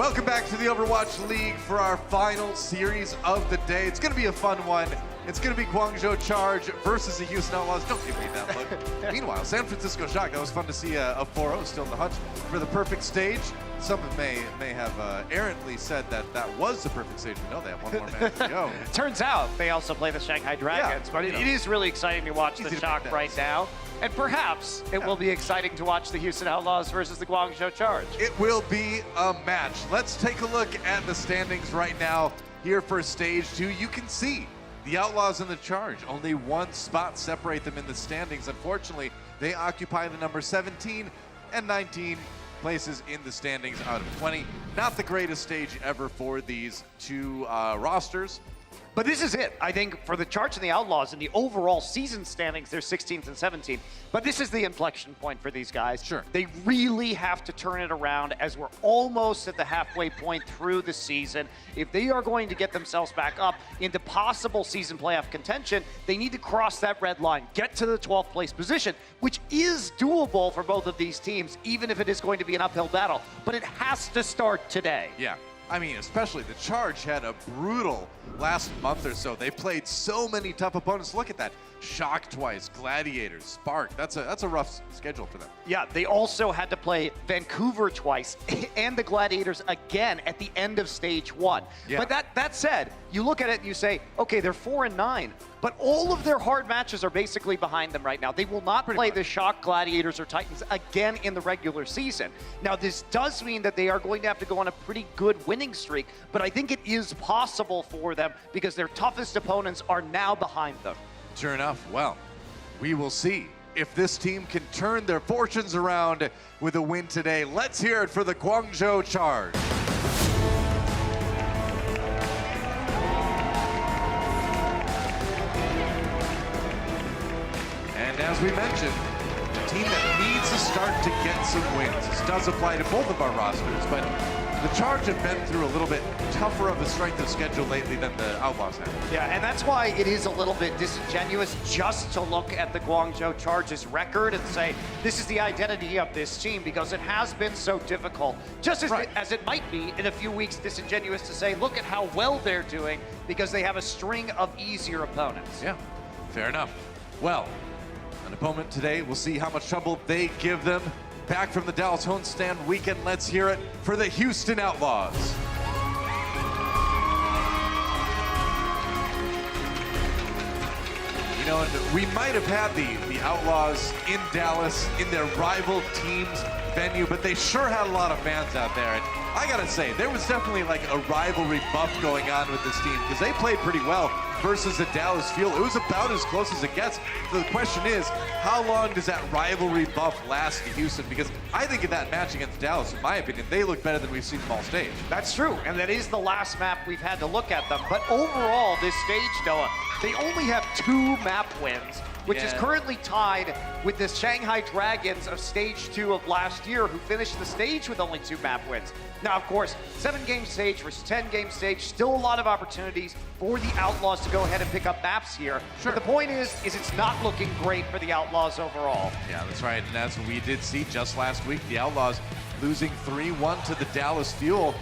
Welcome back to the Overwatch League for our final series of the day. It's going to be a fun one. It's going to be Guangzhou Charge versus the Houston Outlaws. Don't give me that look. Meanwhile, San Francisco Shock. That was fun to see a 4-0 still in the hunt for the perfect stage. Some may have errantly said that was the perfect stage. We know they have one more match to go. Turns out they also play the Shanghai Dragons, Yeah, but it is really exciting to watch the Shock right now. And perhaps it will be exciting to watch the Houston Outlaws versus the Guangzhou Charge. It will be a match. Let's take a look at the standings right now here for Stage 2. You can see the Outlaws and the Charge. Only one spot separate them in the standings. Unfortunately, they occupy the number 17 and 19 places in the standings out of 20. Not the greatest stage ever for these two rosters. But this is it, I think, for the Charge and the Outlaws. In the overall season standings, they're 16th and 17th. But this is the inflection point for these guys. Sure. They really have to turn it around as we're almost at the halfway point through the season. If they are going to get themselves back up into possible season playoff contention, they need to cross that red line, get to the 12th place position, which is doable for both of these teams, even if it is going to be an uphill battle. But it has to start today. Yeah. I mean, especially the Charge had a brutal last month or so. They played so many tough opponents. Look at that. Shock twice, Gladiators, Spark. That's a rough schedule for them. Yeah, they also had to play Vancouver twice and the Gladiators again at the end of stage 1. Yeah. But that said, you look at it and you say, okay, they're 4-9, but all of their hard matches are basically behind them right now. They will not play the Shock, Gladiators, or Titans again in the regular season. Now, this does mean that they are going to have to go on a pretty good winning streak, but I think it is possible for them because their toughest opponents are now behind them. Sure enough, well, we will see if this team can turn their fortunes around with a win today. Let's hear it for the Guangzhou Charge. And as we mentioned, a team that needs to start to get some wins. This does apply to both of our rosters, but the Charge have been through a little bit tougher of a strength of schedule lately than the Outlaws have. Yeah, and that's why it is a little bit disingenuous just to look at the Guangzhou Charge's record and say, this is the identity of this team, because it has been so difficult. Just as it might be in a few weeks disingenuous to say, look at how well they're doing, because they have a string of easier opponents. Yeah, fair enough. Well, an opponent today, we'll see how much trouble they give them. Back from the Dallas homestand weekend, let's hear it for the Houston Outlaws. You know, and we might have had the Outlaws in Dallas in their rival team's venue, but they sure had a lot of fans out there. And I gotta say, there was definitely like a rivalry buff going on with this team, because they played pretty well versus the Dallas field. It was about as close as it gets. So the question is, how long does that rivalry buff last to Houston? Because I think in that match against Dallas, in my opinion, they look better than we've seen them all stage. That's true, and that is the last map we've had to look at them. But overall, this stage, Noah, they only have 2 map wins, which is currently tied with the Shanghai Dragons of stage 2 of last year, who finished the stage with only 2 map wins. Now, of course, 7-game stage versus 10-game stage, still a lot of opportunities for the Outlaws to go ahead and pick up maps here. Sure. But the point is it's not looking great for the Outlaws overall. Yeah, that's right, and that's what we did see just last week. The Outlaws losing 3-1 to the Dallas Fuel,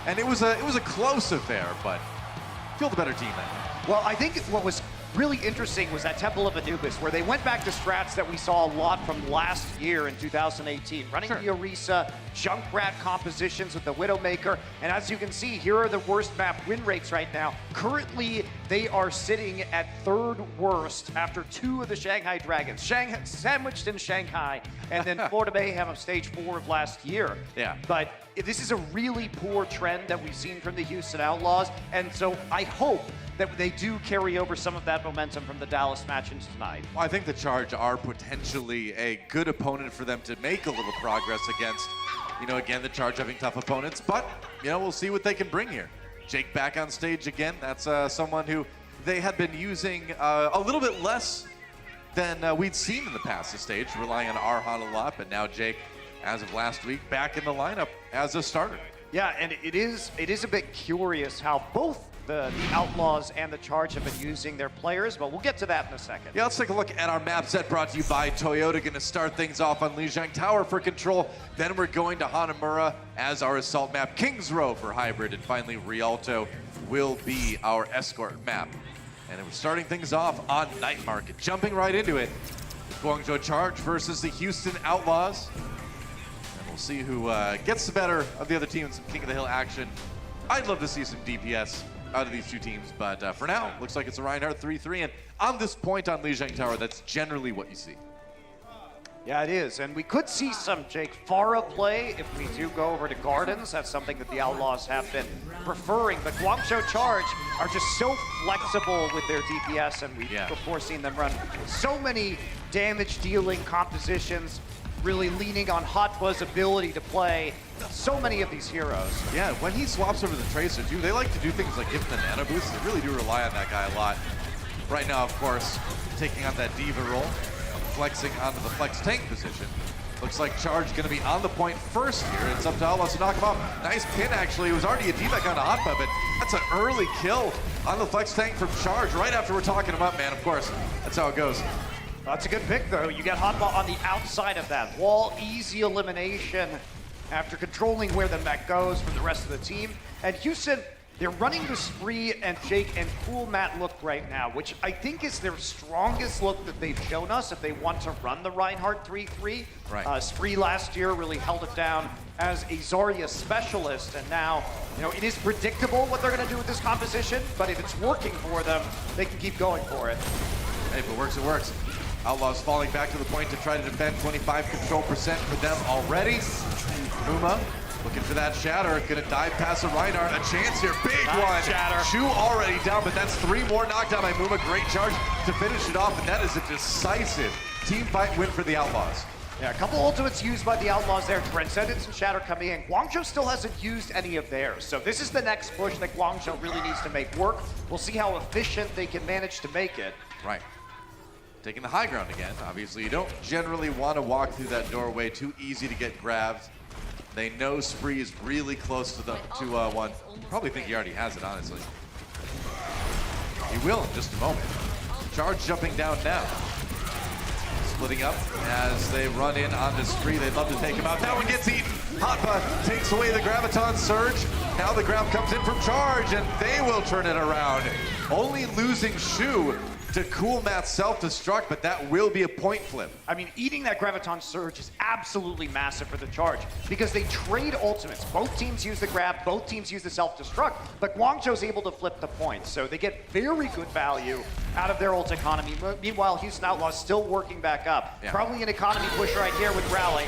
and it was a close affair, but Fuel the better team then. Well, I think what was really interesting was that Temple of Anubis, where they went back to strats that we saw a lot from last year in 2018, running the Orisa, Junkrat compositions with the Widowmaker, and as you can see, here are the worst map win rates right now. Currently, they are sitting at 3rd worst after 2 of the Shanghai Dragons, sandwiched in Shanghai, and then Florida Mayhem of stage 4 of last year. Yeah. But this is a really poor trend that we've seen from the Houston Outlaws, and so I hope that they do carry over some of that momentum from the Dallas match into tonight. Well, I think the Charge are potentially a good opponent for them to make a little progress against. You know, again, the Charge having tough opponents, but, you know, we'll see what they can bring here. Jake back on stage again. That's someone who they had been using a little bit less than we'd seen in the past this stage, relying on Arhan a lot, but now Jake, as of last week, back in the lineup as a starter. Yeah, and it is a bit curious how both the Outlaws and the Charge have been using their players, but we'll get to that in a second. Yeah, let's take a look at our map set brought to you by Toyota. Going to start things off on Lijiang Tower for control. Then we're going to Hanamura as our assault map. Kings Row for hybrid. And finally, Rialto will be our escort map. And we're starting things off on Night Market. Jumping right into it. Guangzhou Charge versus the Houston Outlaws. And we'll see who gets the better of the other team in some King of the Hill action. I'd love to see some DPS out of these two teams, but for now, looks like it's a Reinhardt 3-3. And on this point on Lijiang Tower, that's generally what you see. Yeah, it is. And we could see some Jake Farah play if we do go over to Gardens. That's something that the Outlaws have been preferring. But Guangzhou Charge are just so flexible with their DPS, and we've before seen them run so many damage-dealing compositions, really leaning on Hot Buzz ability to play so many of these heroes. Yeah, when he swaps over the Tracer too, they like to do things like give him the nano boost. They really do rely on that guy a lot. Right now, of course, taking on that Diva role, flexing onto the flex tank position. Looks like Charge gonna be on the point first here. It's up to Outlaws to knock him off. Nice pin, actually. It was already a D-back on a Hot Buzz, but that's an early kill on the flex tank from Charge right after we're talking him up, man. Of course, that's how it goes. That's a good pick, though. You get Hotbot on the outside of that wall. Easy elimination after controlling where the mech goes from the rest of the team. And Houston, they're running the Spree and Jake and Cool Matt look right now, which I think is their strongest look that they've shown us if they want to run the Reinhardt 3-3. Right. Spree last year really held it down as a Zarya specialist, and now, you know, it is predictable what they're going to do with this composition, but if it's working for them, they can keep going for it. Hey, if it works, it works. Outlaws falling back to the point to try to defend 25% control for them already. Muma looking for that shatter, gonna dive past the Reinhardt. A chance here, big one. Shatter. Shu already down, but that's 3 more knocked down by Muma. Great charge to finish it off, and that is a decisive team fight win for the Outlaws. Yeah, a couple ultimates used by the Outlaws there. Transcendence and Shatter coming in. Guangzhou still hasn't used any of theirs, so this is the next push that Guangzhou really needs to make work. We'll see how efficient they can manage to make it. Right. Taking the high ground again. Obviously, you don't generally want to walk through that doorway. Too easy to get grabbed. They know Spree is really close to the one. Probably think he already has it, honestly. He will in just a moment. Charge jumping down now. Splitting up as they run in onto Spree. They'd love to take him out. That one gets eaten. Hotba takes away the Graviton Surge. Now the grab comes in from Charge, and they will turn it around. Only losing Shu to Cool Matt's self-destruct, but that will be a point flip. I mean, eating that Graviton Surge is absolutely massive for the Charge because they trade ultimates. Both teams use the grab, both teams use the self-destruct, but Guangzhou's able to flip the points, so they get very good value out of their ult economy. Meanwhile, Houston Outlaws still working back up. Yeah. Probably an economy push right here with Rally.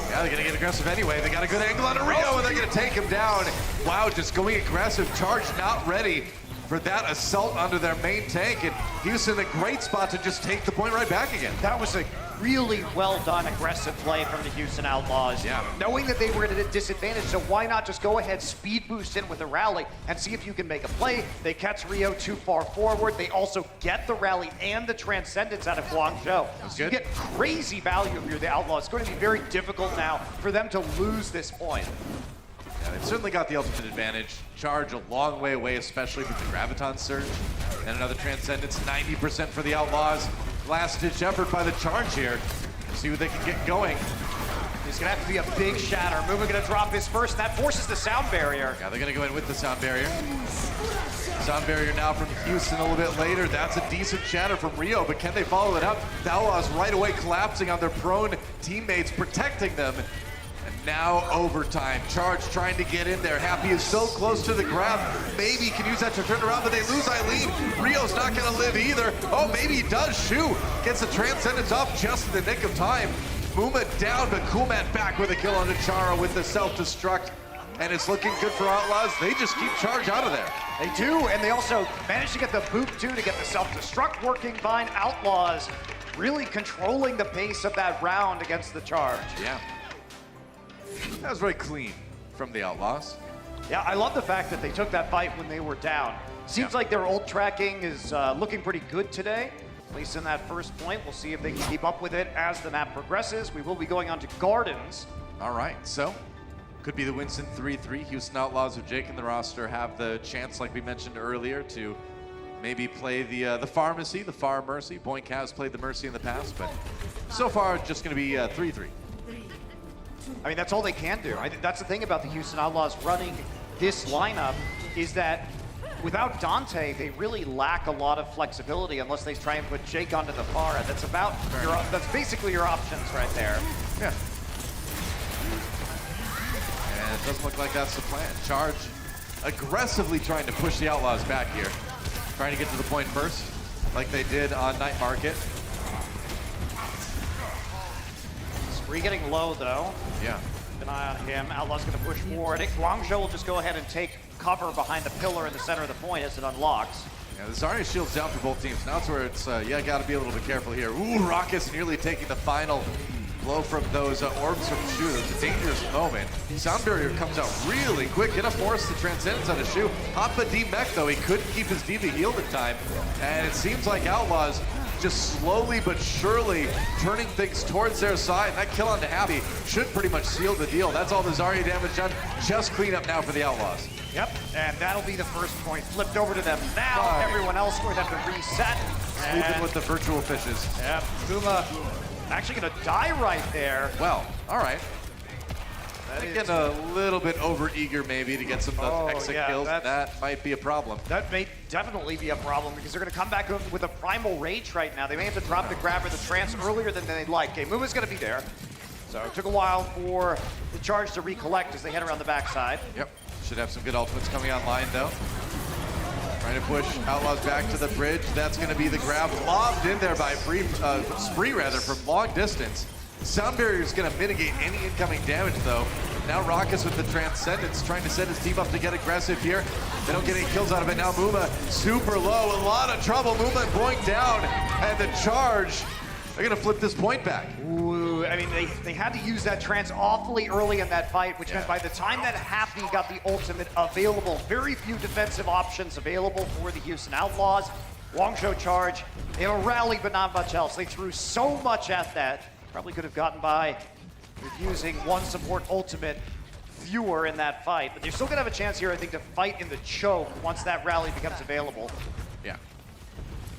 Yeah, they're gonna get aggressive anyway. They got a good angle on Rio, and they're gonna take him down. Wow, just going aggressive. Charge not ready for that assault onto their main tank, and Houston a great spot to just take the point right back again. That was a really well done aggressive play from the Houston Outlaws. Yeah. Knowing that they were at a disadvantage, so why not just go ahead, speed boost in with a rally and see if you can make a play. They catch Rio too far forward. They also get the rally and the transcendence out of Guangzhou. That's So you good. get crazy value if you're the Outlaws. It's going to be very difficult now for them to lose this point. Yeah, they've certainly got the ultimate advantage. Charge a long way away, especially with the Graviton Surge. And another Transcendence, 90% for the Outlaws. Last-ditch effort by the Charge here. See what they can get going. It's going to have to be a big shatter. Muma going to drop his first. That forces the sound barrier. Yeah, they're going to go in with the sound barrier. Sound barrier now from Houston a little bit later. That's a decent shatter from Rio, but can they follow it up? The Outlaws right away collapsing on their prone teammates, protecting them. And now overtime. Charge trying to get in there. Happy is so close to the grab. Maybe he can use that to turn around, but they lose Eileen. Rio's not going to live either. Oh, maybe he does. Shu gets the Transcendence off just in the nick of time. Muma down, but Cool Matt back with a kill on Chara with the self-destruct. And it's looking good for Outlaws. They just keep Charge out of there. They do, and they also managed to get the boop too to get the self-destruct working fine. Outlaws really controlling the pace of that round against the Charge. Yeah. That was very clean from the Outlaws. Yeah, I love the fact that they took that fight when they were down. Seems like their ult tracking is looking pretty good today, at least in that first point. We'll see if they can keep up with it as the map progresses. We will be going on to Gardens. All right, so Could be the Winston 3-3. Houston Outlaws with Jake in the roster have the chance, like we mentioned earlier, to maybe play the Pharmacy, the Far Mercy. Boink has played the Mercy in the past, but so far it's just going to be 3-3. I mean, that's all they can do. I think that's the thing about the Houston Outlaws running this lineup is that without Dante, they really lack a lot of flexibility unless they try and put Jake onto the far end. That's basically your options right there. Yeah. And it doesn't look like that's the plan. Charge aggressively trying to push the Outlaws back here. Trying to get to the point first, like they did on Night Market. Spree getting low, though. Yeah. Keep an eye on him. Outlaws going to push forward. Guangzhou will just go ahead and take cover behind the pillar in the center of the point as it unlocks. Yeah, the Zarya shield's down for both teams. Now it's where it's, yeah, got to be a little bit careful here. Ooh, Raucus nearly taking the final blow from those orbs from Shu. It's a dangerous moment. Sound Barrier comes out really quick. Gonna force the Transcendence on a Shu. Hoppa D-Mech, though, he couldn't keep his D.Va healed in time. And it seems like Outlaws just slowly but surely turning things towards their side. And that kill on the Happy should pretty much seal the deal. That's all the Zarya damage done. Just clean up now for the Outlaws. Yep, and that'll be the first point flipped over to them. Now everyone else going to have to reset. Swooping with the virtual fishes. Yep, Kuma actually going to die right there. Well, all right. Getting a little bit over-eager maybe to get some exit kills. That might be a problem. That may definitely be a problem because they're going to come back with a primal rage right now. They may have to drop the grab or the trance earlier than they'd like. Okay, Muma's going to be there. So it took a while for the charge to recollect as they head around the backside. Yep. Should have some good ultimates coming online, though. Trying to push Outlaws back to the bridge. That's going to be the grab lobbed in there by Spree, rather, from long distance. Sound Barrier is going to mitigate any incoming damage, though. Now Raucus with the Transcendence trying to set his team up to get aggressive here. They don't get any kills out of it. Now Muma super low. A lot of trouble. Muma and Boink down. And the charge, they're going to flip this point back. Ooh, I mean, they had to use that trance awfully early in that fight, which meant by the time that Happy got the ultimate available, very few defensive options available for the Houston Outlaws. Guangzhou charge, they have a rally, but not much else. They threw so much at that. Probably could have gotten by with using one support ultimate fewer in that fight, but they're still gonna have a chance here, I think, to fight in the choke once that rally becomes available. Yeah.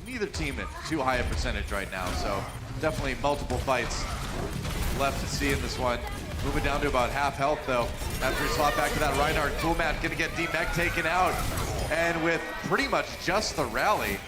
Neither team at too high a percentage right now, so definitely multiple fights left to see in this one. Moving down to about half health, though. After he swapped back to that Reinhardt, Coolmat gonna get D-Mech taken out. And with pretty much just the rally,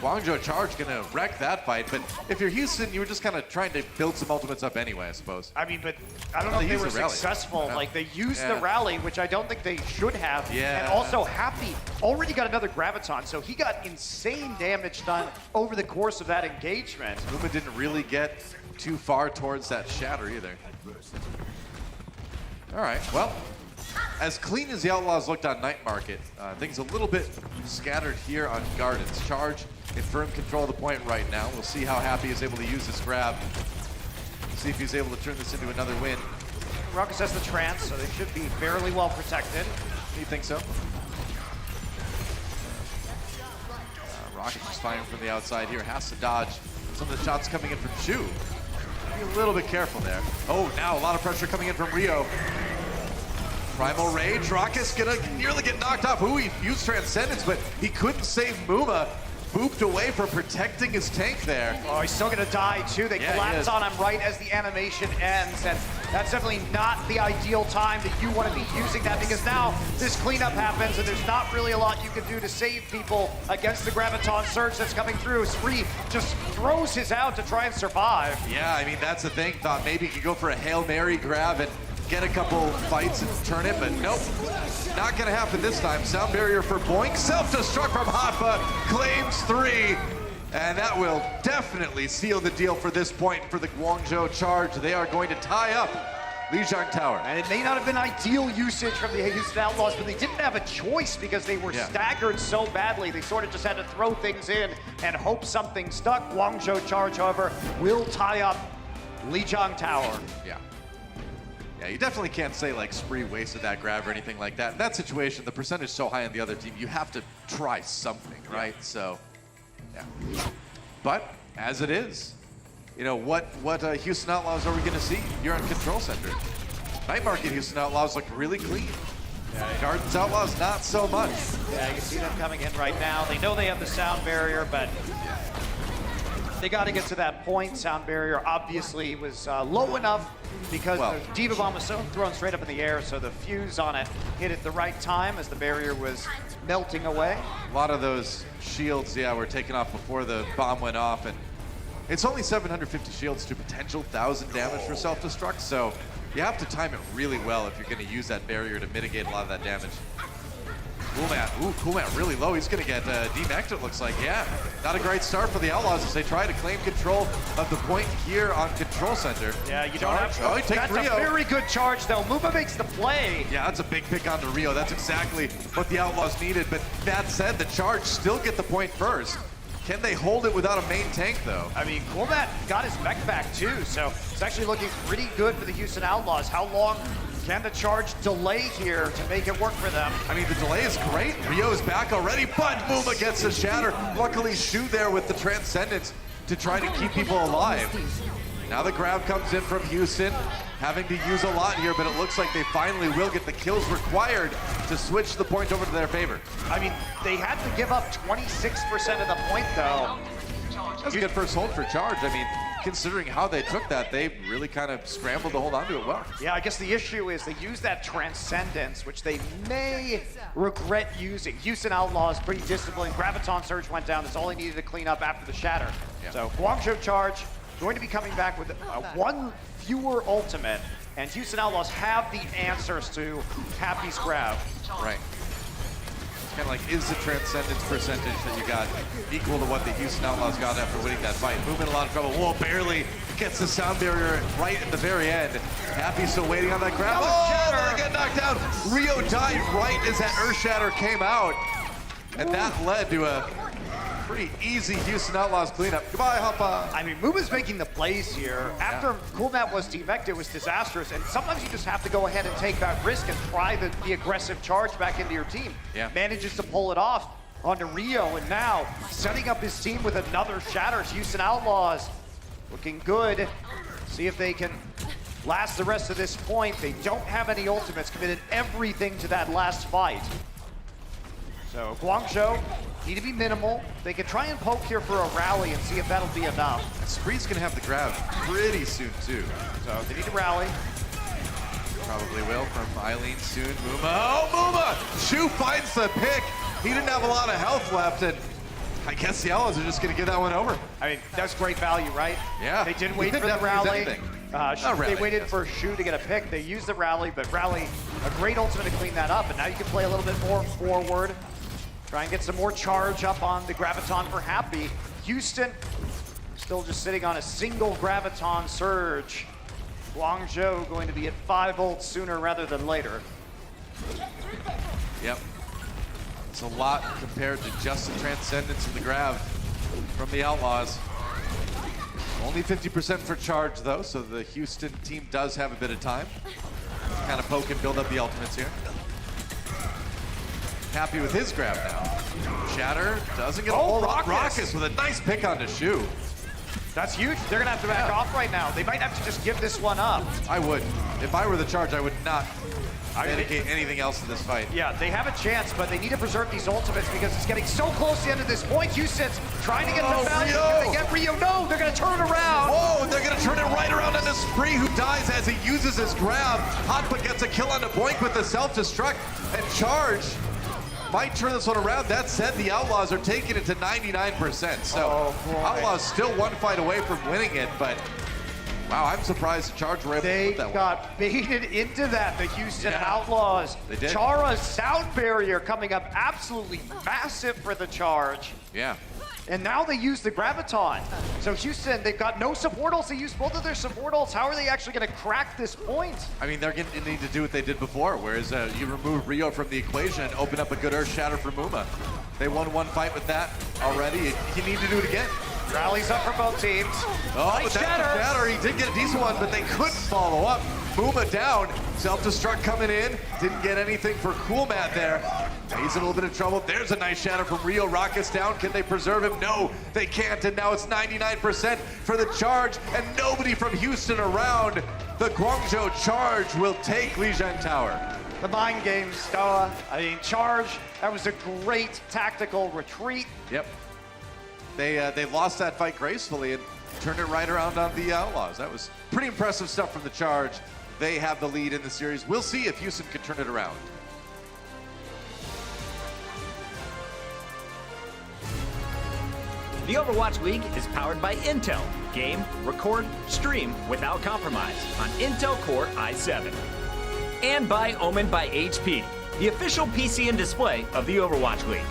Guangzhou charge gonna wreck that fight, but if you're Houston, you were just kind of trying to build some ultimates up anyway, I suppose. I mean, but I don't know if they were successful. Like, they used the rally, which I don't think they should have. Yeah. And also, Happy already got another Graviton, so he got insane damage done over the course of that engagement. Uma didn't really get too far towards that shatter either. All right, well, as clean as the Outlaws looked on Night Market, things a little bit scattered here on Gardens. Charge in firm control of the point right now. We'll see how Happy is able to use this grab. See if he's able to turn this into another win. Raucus has the trance, so they should be fairly well protected. You think so? Raucus is firing from the outside here. Has to dodge some of the shots coming in from Shu. Be a little bit careful there. Oh, now a lot of pressure coming in from Rio. Primal Rage, Raucus gonna nearly get knocked off. Ooh, he used Transcendence, but he couldn't save Muma. Booped away for protecting his tank there. Oh, he's still gonna die too. They collapse on him right as the animation ends, and that's definitely not the ideal time that you want to be using that, because now this cleanup happens and there's not really a lot you can do to save people against the Graviton surge that's coming through. Spree just throws his out to try and survive. Yeah, I mean, that's the thing. Thought maybe he could go for a Hail Mary grab and get a couple fights and turn it, but nope. Not gonna happen this time. Sound Barrier for Boink. Self-destruct from Hotba. Claims 3. And that will definitely seal the deal for this point for the Guangzhou charge. They are going to tie up Lijiang Tower. And it may not have been ideal usage from the Houston Outlaws, but they didn't have a choice because they were staggered so badly. They sort of just had to throw things in and hope something stuck. Guangzhou charge, however, will tie up Lijiang Tower. Yeah. Yeah, you definitely can't say like Spree wasted that grab or anything like that. In that situation, the percentage is so high on the other team, you have to try something, right? So, yeah. But as it is, you know, what Houston Outlaws are we going to see here on Control Center? Night Market Houston Outlaws look really clean. Gardens Outlaws, not so much. Yeah, you see them coming in right now. They know they have the sound barrier, but they got to get to that point. Sound barrier obviously was low enough because the Diva Bomb was so thrown straight up in the air, so the fuse on it hit at the right time as the barrier was melting away. A lot of those shields, were taken off before the bomb went off, and it's only 750 shields to potential 1,000 damage for self-destruct, so you have to time it really well if you're going to use that barrier to mitigate a lot of that damage. Coolmat really low. He's going to get demeched, it looks like. Yeah, not a great start for the Outlaws as they try to claim control of the point here on Control Center. Yeah, you don't have to. Oh, he takes That's Rio. a very good charge, though. Muma makes the play. Yeah, that's a big pick onto Rio. That's exactly what the Outlaws needed. But that said, the Charge still get the point first. Can they hold it without a main tank, though? I mean, Coolmat got his mech back, too, so it's actually looking pretty good for the Houston Outlaws. How long can the Charge delay here to make it work for them? I mean, the delay is great. Rio is back already, but Muma gets the shatter. Luckily, Shu there with the Transcendence to try to keep people alive. Now the grab comes in from Houston, having to use a lot here, but it looks like they finally will get the kills required to switch the point over to their favor. I mean, they had to give up 26% of the point, though. That's a good first hold for Charge. I mean, considering how they took that, they really kind of scrambled to hold on to it well. Yeah, I guess the issue is they use that Transcendence, which they may regret using. Houston Outlaws, pretty disciplined. Graviton Surge went down. That's all he needed to clean up after the shatter. Yeah. So Guangzhou Charge going to be coming back with one fewer ultimate, and Houston Outlaws have the answers to Happy's grab. Right. It's kind of like, is the Transcendence percentage that you got equal to what the Houston Outlaws got after winning that fight? Move in a lot of trouble. Whoa, barely gets the sound barrier right at the very end. Happy still waiting on that grab. Oh, they get knocked down. Rio died right as that Earth Shatter came out. And that led to a pretty easy Houston Outlaws cleanup. Goodbye, Hoppa. I mean, Muma's making the plays here. After Coolmat was demected, it was disastrous, and sometimes you just have to go ahead and take that risk and try the aggressive charge back into your team. Yeah. Manages to pull it off onto Rio, and now setting up his team with another shatters. Houston Outlaws looking good. See if they can last the rest of this point. They don't have any ultimates, committed everything to that last fight. So Guangzhou need to be minimal. They can try and poke here for a rally and see if that'll be enough. Spree's gonna have the grab pretty soon too. So they need to rally. Probably will from Eileen soon. Muma, oh Muma! Shu finds the pick. He didn't have a lot of health left, and I guess the Outlaws are just gonna give that one over. I mean, that's great value, right? Yeah. They didn't wait They for the never used rally. anything. They waited for Shu to get a pick. They used the rally, but rally, a great ultimate to clean that up, and now you can play a little bit more forward. Try and get some more charge up on the Graviton for Happy. Houston still just sitting on a single Graviton Surge. Guangzhou going to be at 5 ult sooner rather than later. Yep. It's a lot compared to just the Transcendence and the grab from the Outlaws. Only 50% for Charge though, so the Houston team does have a bit of time. Kind of poke and build up the ultimates here. Happy with his grab now. Shatter doesn't get a whole lot. Raucous with a nice pick onto Shu. That's huge. They're gonna have to back off right now. They might have to just give this one up. I would. If I were the Charge, I would not dedicate anything else to this fight. Yeah, they have a chance, but they need to preserve these ultimates because it's getting so close to the end of this point. Houston's trying to get the value. Can they get Rio? No, they're gonna turn around. Whoa, they're gonna turn it right around into Spree, who dies as he uses his grab. Hotpa gets a kill on the Boink with the self-destruct, and Charge might turn this one around. That said, the Outlaws are taking it to 99%. So Outlaws still one fight away from winning it, but wow, I'm surprised the Charge were able to put that one. They got baited into that, the Houston Outlaws. They did. Chara's sound barrier coming up absolutely massive for the Charge. Yeah. And now they use the Graviton. So Houston, they've got no support ults. They used both of their support ults. How are they actually going to crack this point? I mean, they're going to need to do what they did before, whereas you remove Rio from the equation and open up a good Earth Shatter for Muma. They won one fight with that already. You need to do it again. Rallies up for both teams. Oh, nice but that's the shatter. He did get a decent one, but they couldn't follow up. Muma down. Self-destruct coming in. Didn't get anything for Coolmat there. He's in a little bit of trouble. There's a nice shatter from Rio. Rockets down. Can they preserve him? No, they can't. And now it's 99% for the Charge, and nobody from Houston around. The Guangzhou Charge will take Lijiang Tower. The mind games, Stoa. I mean, Charge, that was a great tactical retreat. Yep. They lost that fight gracefully and turned it right around on the Outlaws. That was pretty impressive stuff from the Charge. They have the lead in the series. We'll see if Houston can turn it around. The Overwatch League is powered by Intel. Game, record, stream without compromise on Intel Core i7. And by Omen by HP, the official PC and display of the Overwatch League.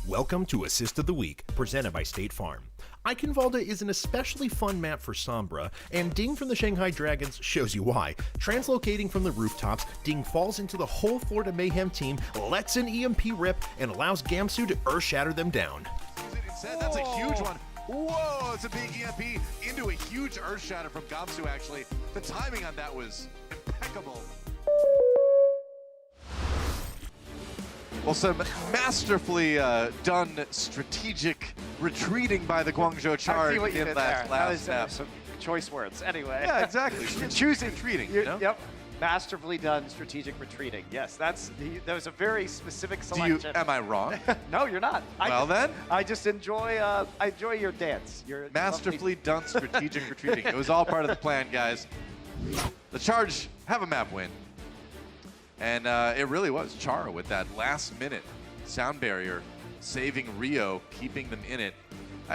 Welcome to Assist of the Week, presented by State Farm. Eichenwalde is an especially fun map for Sombra, and Ding from the Shanghai Dragons shows you why. Translocating from the rooftops, Ding falls into the whole Florida Mayhem team, lets an EMP rip, and allows Gamsu to earth-shatter them down. That's a huge one. Whoa, it's a big EMP into a huge earth shatter from Gamsu, actually. The timing on that was impeccable. Well, some masterfully done strategic retreating by the Guangzhou Charge in that last snap. Some choice words. Anyway. Yeah, exactly. Choosing retreating. You know? Yep. Masterfully done strategic retreating. Yes, that was a very specific selection. Am I wrong? No, you're not. Then I just enjoy your dance. Your masterfully done strategic retreating. It was all part of the plan, guys. The Charge have a map win. And it really was Chara with that last-minute sound barrier, saving Rio, keeping them in it.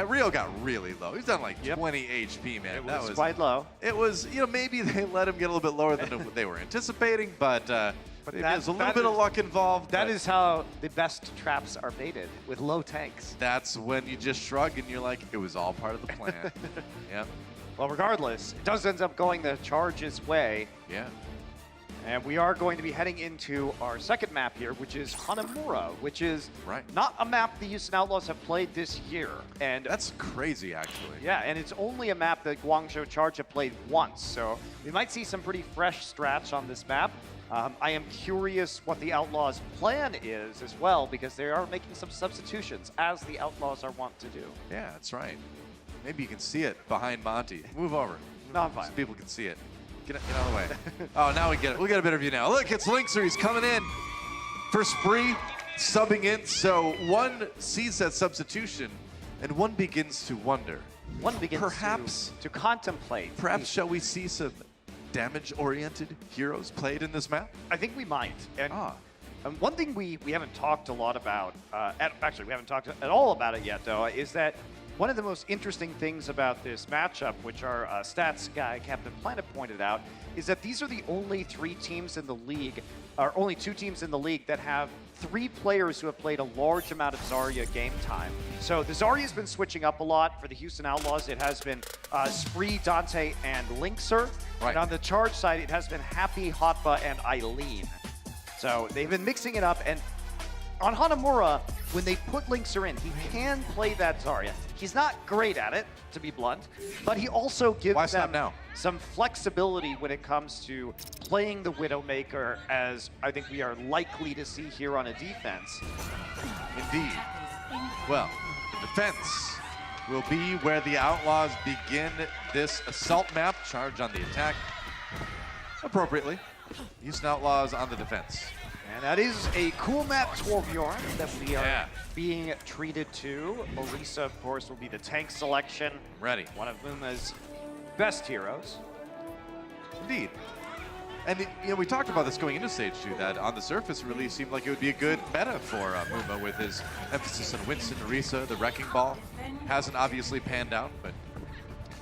Rio got really low. He's done like 20 HP, man. It was quite low. It was, maybe they let him get a little bit lower than they were anticipating, but there's a little bit of luck involved. That is how the best traps are baited, with low tanks. That's when you just shrug and you're like, it was all part of the plan. Yeah. Well, regardless, it does end up going the Charge's way. Yeah. And we are going to be heading into our second map here, which is Hanamura, which is not a map the Houston Outlaws have played this year. And that's crazy, actually. Yeah, and it's only a map that Guangzhou Charge have played once. So we might see some pretty fresh strats on this map. I am curious what the Outlaws' plan is as well, because they are making some substitutions, as the Outlaws are wont to do. Yeah, that's right. Maybe you can see it behind Monty. Move over. No, I'm fine. So people can see it. Get out of the way. Oh, now we get it. We get a better view now. Look, it's Linkser. He's coming in for Spree, subbing in. So one sees that substitution, and one begins to wonder. One begins to contemplate. Perhaps shall we see some damage-oriented heroes played in this map? I think we might. And one thing we haven't talked a lot about, actually we haven't talked at all about it yet, though, is that one of the most interesting things about this matchup, which our stats guy, Captain Planet, pointed out, is that these are the only three teams in the league, or only two teams in the league that have three players who have played a large amount of Zarya game time. So the Zarya's been switching up a lot. For the Houston Outlaws, it has been Spree, Dante, and Linkser. And on the Charge side, it has been Happy, Hotba, and Eileen. So they've been mixing it up, and on Hanamura, when they put Linkser in, he can play that Zarya. He's not great at it, to be blunt, but he also gives Why stop them now? some flexibility when it comes to playing the Widowmaker, as I think we are likely to see here on a defense. Indeed. Well, defense will be where the Outlaws begin this assault map. Charge on the attack appropriately. Houston Outlaws on the defense. And that is a cool map Torbjorn that we are Yeah. being treated to. Orisa, of course, will be the tank selection. Ready. One of Muma's best heroes. Indeed. And you know, we talked about this going into stage 2, that on the surface it really seemed like it would be a good meta for Muma with his emphasis on Winston Orisa, the Wrecking Ball. Hasn't obviously panned out, but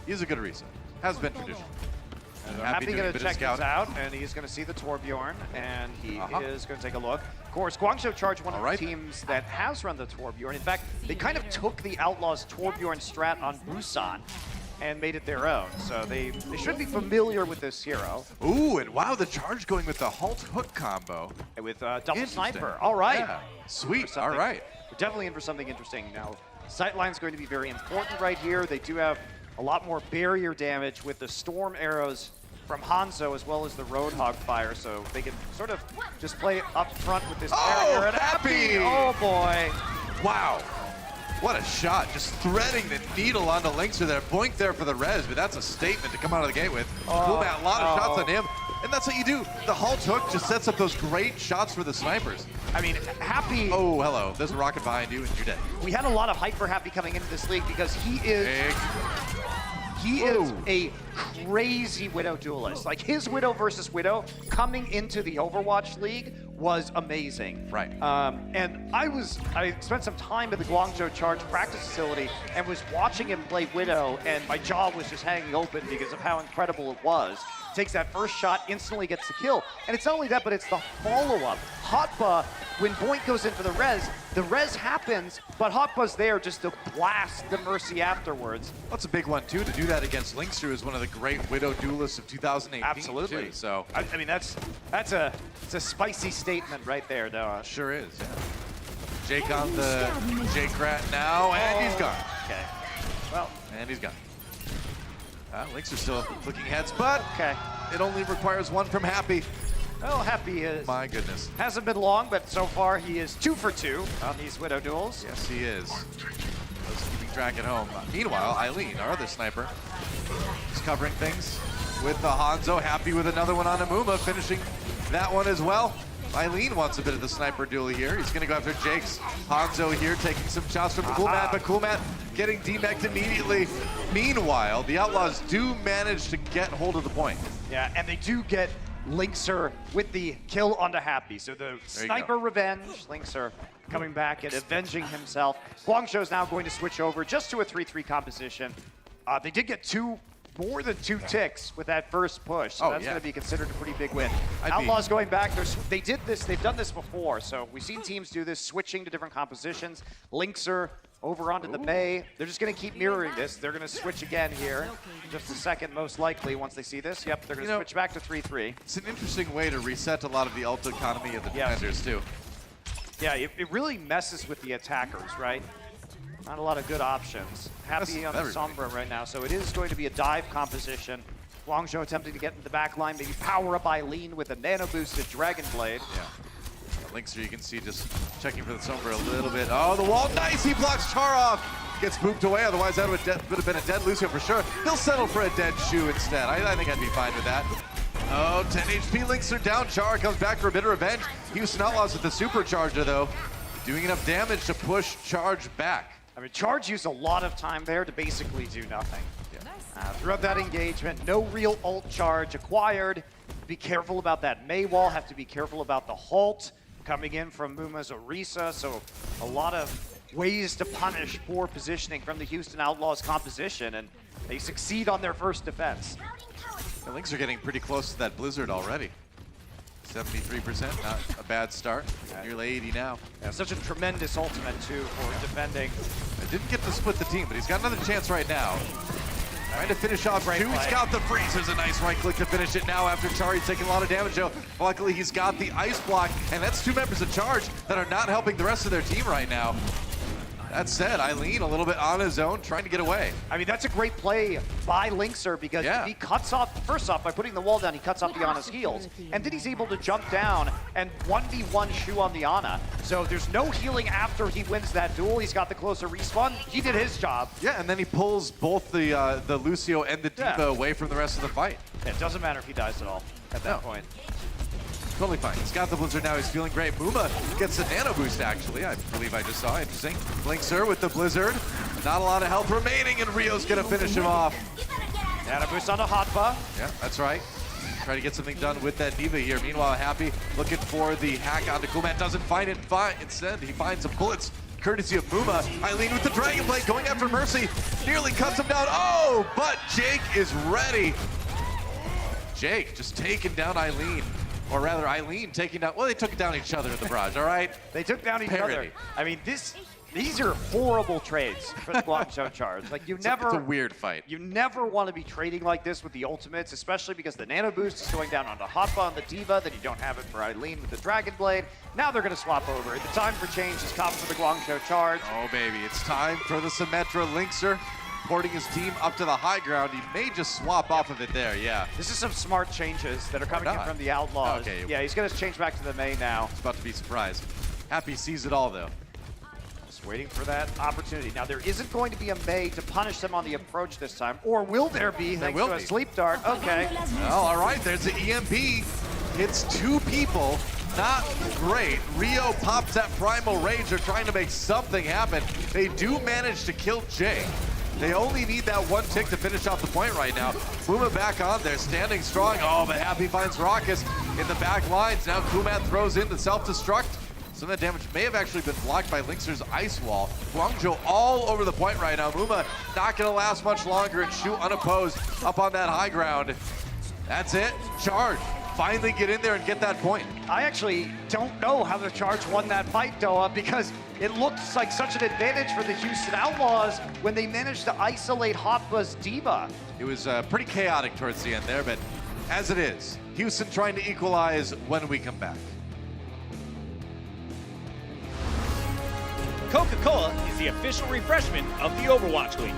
he's a good Orisa. Has been traditional. So happy doing a going bit to of check this scouting. out, and he's going to see the Torbjorn, and he Uh-huh. is going to take a look. Of course, Guangzhou Charge, one of All right. the teams that has run the Torbjorn. In fact, they kind of took the Outlaws Torbjorn strat on Busan and made it their own. So they should be familiar with this hero. Ooh, and wow, the charge going with the halt hook combo. With double Interesting. sniper. All right. Yeah. Sweet, For all something- right. We're definitely in for something interesting. Now, sightline's going to be very important right here. They do have a lot more barrier damage with the storm arrows from Hanzo as well as the Roadhog fire, so they can sort of just play up front with this barrier. And Happy! Oh boy. Wow. What a shot. Just threading the needle onto Linkser there. Boink there for the res, but that's a statement to come out of the gate with. Cool, man. A lot of shots on him. And that's what you do. The halt hook just sets up those great shots for the snipers. I mean, Happy, Oh, hello. There's a rocket behind you and you're dead. we had a lot of hype for Happy coming into this league because he is Big. He is Whoa. a crazy Widow duelist. Like, his Widow versus Widow coming into the Overwatch League was amazing. Right. And I spent some time at the Guangzhou Charge practice facility and was watching him play Widow, and my jaw was just hanging open because of how incredible it was. Takes that first shot, instantly gets the kill. And it's not only that, but it's the follow-up. Hotba, when Boink goes in for the res happens, but Hotba's there just to blast the Mercy afterwards. That's a big one, too. To do that against Linkser is one of the great Widow duelists of 2018. Absolutely. Too, so I mean, it's a spicy statement right there, Noah. sure is, yeah. Jake on the J-Crat now, and he's gone. Okay. Well, And he's gone. Linkser still clicking heads, but okay. it only requires one from Happy. Well, Happy is. My goodness. Hasn't been long, but so far he is 2 for 2 on these Widow duels. Yes, he is. Just keeping track at home. Meanwhile, Eileen, our other sniper, is covering things with the Hanzo. Happy with another one on Hanamura, finishing that one as well. Eileen wants a bit of the sniper duel here. He's going to go after Jake's. Hanzo here taking some shots from Coolmat, but Coolmat getting demeched immediately. Meanwhile, the Outlaws do manage to get hold of the point. Yeah, and they do get Linkser with the kill onto Happy. So the sniper revenge, Linkser coming back and avenging himself. Guangzhou's now going to switch over just to a 3-3 composition. They did get more than 2 ticks with that first push, so that's going to be considered a pretty big win. Outlaws going back, they've done this before, so we've seen teams do this, switching to different compositions. Linkser over onto the Bay. They're just going to keep mirroring this. They're going to switch again here. Just a second, most likely, once they see this. Yep, they're going to switch back to 3-3. It's an interesting way to reset a lot of the ult economy of the defenders, too. Yeah, it really messes with the attackers, right? Not a lot of good options. Happy on the Sombra right now, so it is going to be a dive composition. Guangzhou attempting to get in the back line, maybe power up Eileen with a nano-boosted Dragon Blade. Yeah. Linkser, you can see just checking for the Sombra a little bit. Oh, the wall, nice! He blocks Char off. Gets booped away, otherwise that would have been a dead Lucio for sure. He'll settle for a dead Shu instead. I think I'd be fine with that. Oh, 10 HP, Linkser down. Char comes back for a bit of revenge. Houston Outlaws with the supercharger, though. Doing enough damage to push Charge back. I mean, Charge used a lot of time there to basically do nothing. Throughout that engagement, no real ult charge acquired. Be careful about that Mei wall, have to be careful about the halt coming in from Muma's Orisa, so a lot of ways to punish poor positioning from the Houston Outlaws composition, and they succeed on their first defense. The Lynx are getting pretty close to that Blizzard already. 73%, not a bad start. Nearly 80 now. Yeah, such a tremendous ultimate, too, for defending. I didn't get to split the team, but he's got another chance right now. Trying to finish off Great two. He's play. got the freeze. There's a nice right click to finish it now after Chari's taking a lot of damage, though. Luckily, he's got the ice block, and that's two members of Charge that are not helping the rest of their team right now. That said, Eileen a little bit on his own, trying to get away. I mean, that's a great play by Linkser because he cuts off, first off, by putting the wall down, he cuts off the Ana's heals. And then he's able to jump down and 1v1 Shu on the Ana. So there's no healing after he wins that duel. He's got the closer respawn. He did his job. Yeah, and then he pulls both the Lucio and the D.Va away from the rest of the fight. It doesn't matter if he dies at all at that point. Totally fine. He's got the Blizzard now. He's feeling great. Muma gets the nano boost, actually. I believe I just saw. Interesting. Linkser with the Blizzard. Not a lot of health remaining, and Rio's going to finish him off. Nano boost on the Hotba. Yeah, that's right. Try to get something done with that D.Va here. Meanwhile, Happy looking for the hack onto Kumat. Doesn't find it. Instead, he finds some bullets courtesy of Muma. Eileen with the Dragon Blade going after Mercy. Nearly cuts him down. Oh, but Jake is ready. Jake just taking down Eileen. Or rather, Eileen taking down, well, they took down each other in the barrage, all right? They took down each Parody. other. I mean, these are horrible trades for the Guangzhou Charge. Like, It's a weird fight. You never want to be trading like this with the ultimates, especially because the nano boost is going down onto Hotba on the D.Va, then you don't have it for Eileen with the Dragon Blade. Now they're going to swap over. The time for change has come for the Guangzhou Charge. Oh, baby, it's time for the Symmetra. Linkser porting his team up to the high ground. He may just swap off of it there, yeah. This is some smart changes that are coming in not? from the Outlaws. Okay. Yeah, he's going to change back to the main now. It's about to be surprised. Happy sees it all, though. Just waiting for that opportunity. Now, there isn't going to be a Mei to punish them on the approach this time. Or will there be, thanks to a sleep dart? Okay. Well, all right, there's the EMP. Hits two people. Not great. Rio pops that Primal Rage. They're trying to make something happen. They do manage to kill Jay. They only need that one tick to finish off the point right now. Muma back on there, standing strong. Oh, but Happy finds Raucus in the back lines. Now Kumat throws in the self-destruct. Some of that damage may have actually been blocked by Linkser's ice wall. Guangzhou all over the point right now. Muma not gonna last much longer and shoot unopposed up on that high ground. That's it. Charge. Finally get in there and get that point. I actually don't know how the Charge won that fight, Doa, because it looks like such an advantage for the Houston Outlaws when they managed to isolate Hotba's D.Va. It was pretty chaotic towards the end there, but as it is, Houston trying to equalize when we come back. Coca-Cola is the official refreshment of the Overwatch League.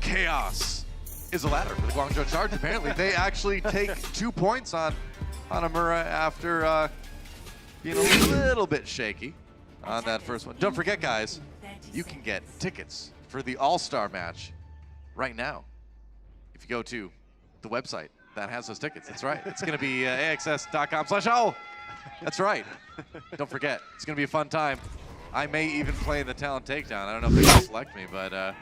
Chaos is a ladder for the Guangzhou Charge. Apparently, they actually take 2 points on Hanamura after being a little bit shaky on that first one. Don't forget, guys, you can get tickets for the All-Star match right now if you go to the website that has those tickets. That's right. It's going to be axs.com/owl. That's right. Don't forget. It's going to be a fun time. I may even play in the Talent Takedown. I don't know if they're going to select me, but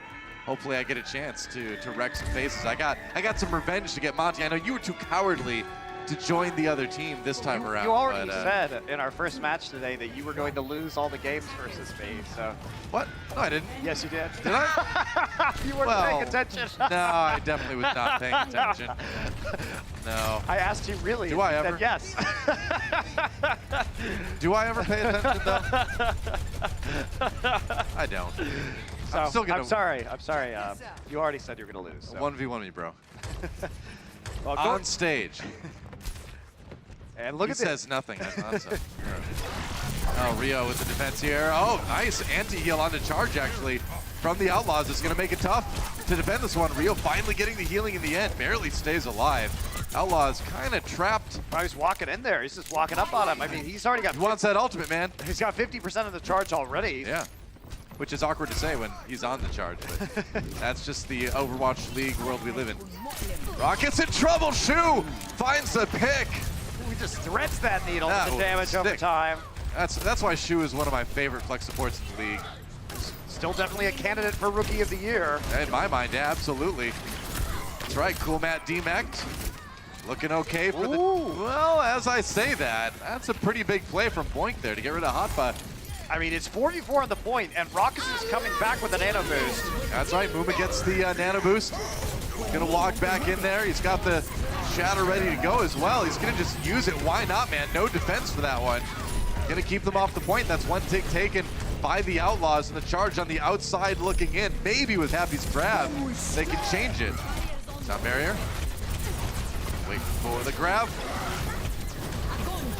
hopefully I get a chance to wreck some faces. I got some revenge to get Monty. I know you were too cowardly to join the other team this time around. You already but, said in our first match today that you were going to lose all the games versus me, so. What? No, I didn't. Yes, you did. Did I? You weren't Well, paying attention. No, I definitely was not paying attention. No. I asked you really. Do I and you ever? said yes. Do I ever pay attention, though? I don't. So, I'm still gonna I'm sorry. You already said you're going to lose. So. 1v1 me, bro. Well, go On stage. and look He at this. says nothing. That's awesome. Oh, Rio with the defense here. Oh, nice anti-heal onto charge, actually, from the Outlaws. It's going to make it tough to defend this one. Rio finally getting the healing in the end. Barely stays alive. Outlaws kind of trapped. Oh, he's walking in there. He's just walking up on him. I mean, he's already got. He wants that ultimate, man. He's got 50% of the charge already. Yeah. Which is awkward to say when he's on the charge, but that's just the Overwatch League world we live in. Rocket's in trouble. Shu finds the pick. He just threads that needle That with the will damage over stick. time. That's why Shu is one of my favorite flex supports in the league. Still definitely a candidate for Rookie of the Year. In my mind, yeah, absolutely. That's right, Cool Matt demec'd. Looking okay for the... Well, as I say that, that's a pretty big play from Boink there to get rid of Hotba. I mean, it's 4v4 on the point, and Rockus is coming back with a nano boost. That's right, Muma gets the nano boost. Gonna walk back in there. He's got the shatter ready to go as well. He's gonna just use it. Why not, man? No defense for that one. Gonna keep them off the point. That's one tick taken by the Outlaws, and the charge on the outside looking in. Maybe with Happy's grab, they can change it. Sound barrier. Wait for the grab.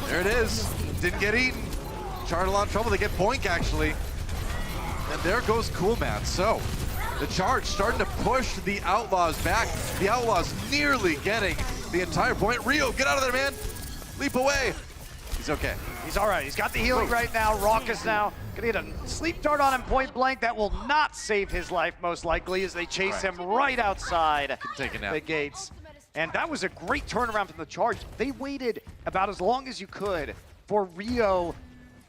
There it is. Didn't get eaten. Chart a lot of trouble. They get Boink, actually. And there goes Cool Matt. So, the charge starting to push the Outlaws back. The Outlaws nearly getting the entire point. Rio, get out of there, man. Leap away. He's okay. He's all right. He's got the healing right now. Rockus now gonna get a sleep dart on him point blank. That will not save his life, most likely, as they chase him right outside Take a nap. the gates. And that was a great turnaround from the charge. They waited about as long as you could for Rio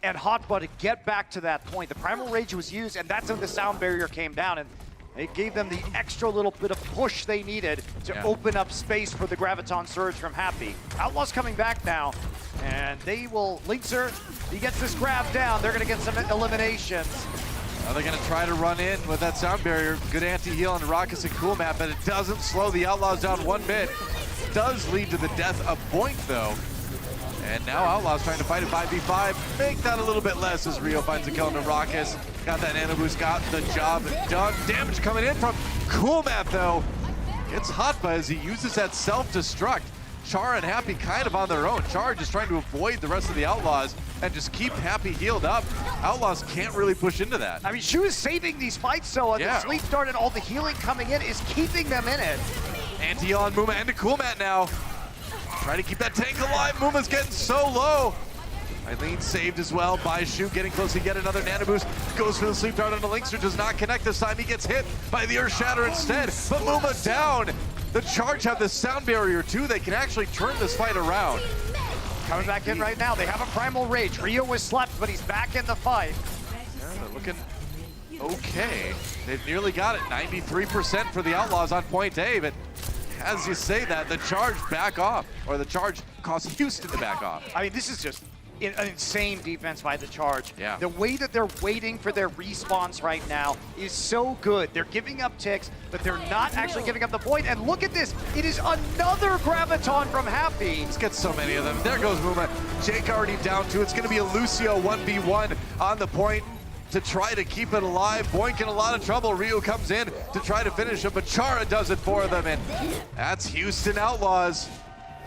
and Hotba to get back to that point. The Primal Rage was used, and that's when the sound barrier came down, and it gave them the extra little bit of push they needed to open up space for the Graviton Surge from Happy. Outlaws coming back now, and they will, Linkser, he gets this grab down, they're gonna get some eliminations. Now they're gonna try to run in with that sound barrier. Good anti-heal on Rockus and Cool Matt, but it doesn't slow the Outlaws down one bit. Does lead to the death of Boink, though. And now Outlaws trying to fight a 5v5. Make that a little bit less as Rio finds a kill into Rockus. Got that nano boost, got the job done. Damage coming in from Cool Matt, though. Gets Hotba as he uses that self-destruct. Char and Happy kind of on their own. Char just trying to avoid the rest of the Outlaws and just keep Happy healed up. Outlaws can't really push into that. I mean, Shu is saving these fights, though, and the sleep dart and all the healing coming in is keeping them in it. Anti-heal on Muma and to Cool Matt now. Trying to keep that tank alive. Muma's getting so low. Eileen saved as well by Shu, getting close to get another nano boost. Goes for the sleep dart on the Linkster, does not connect this time. He gets hit by the Earth Shatter instead. But Muma down. The charge have the sound barrier too. They can actually turn this fight around. Coming back in right now. They have a Primal Rage. Rio was slept, but he's back in the fight. Yeah, they're looking okay. They've nearly got it. 93% for the Outlaws on point A, but as you say that, the charge back off, or the charge caused Houston to back off. I mean, this is just an insane defense by the charge. Yeah. The way that they're waiting for their respawns right now is so good. They're giving up ticks, but they're not actually giving up the point. And look at this. It is another Graviton from Happy. Let's get so many of them. There goes Muma. Jake already down to it. It's going to be a Lucio 1v1 on the point to try to keep it alive. Boink in a lot of trouble. Ryu comes in to try to finish him, but Chara does it for them, and that's Houston Outlaws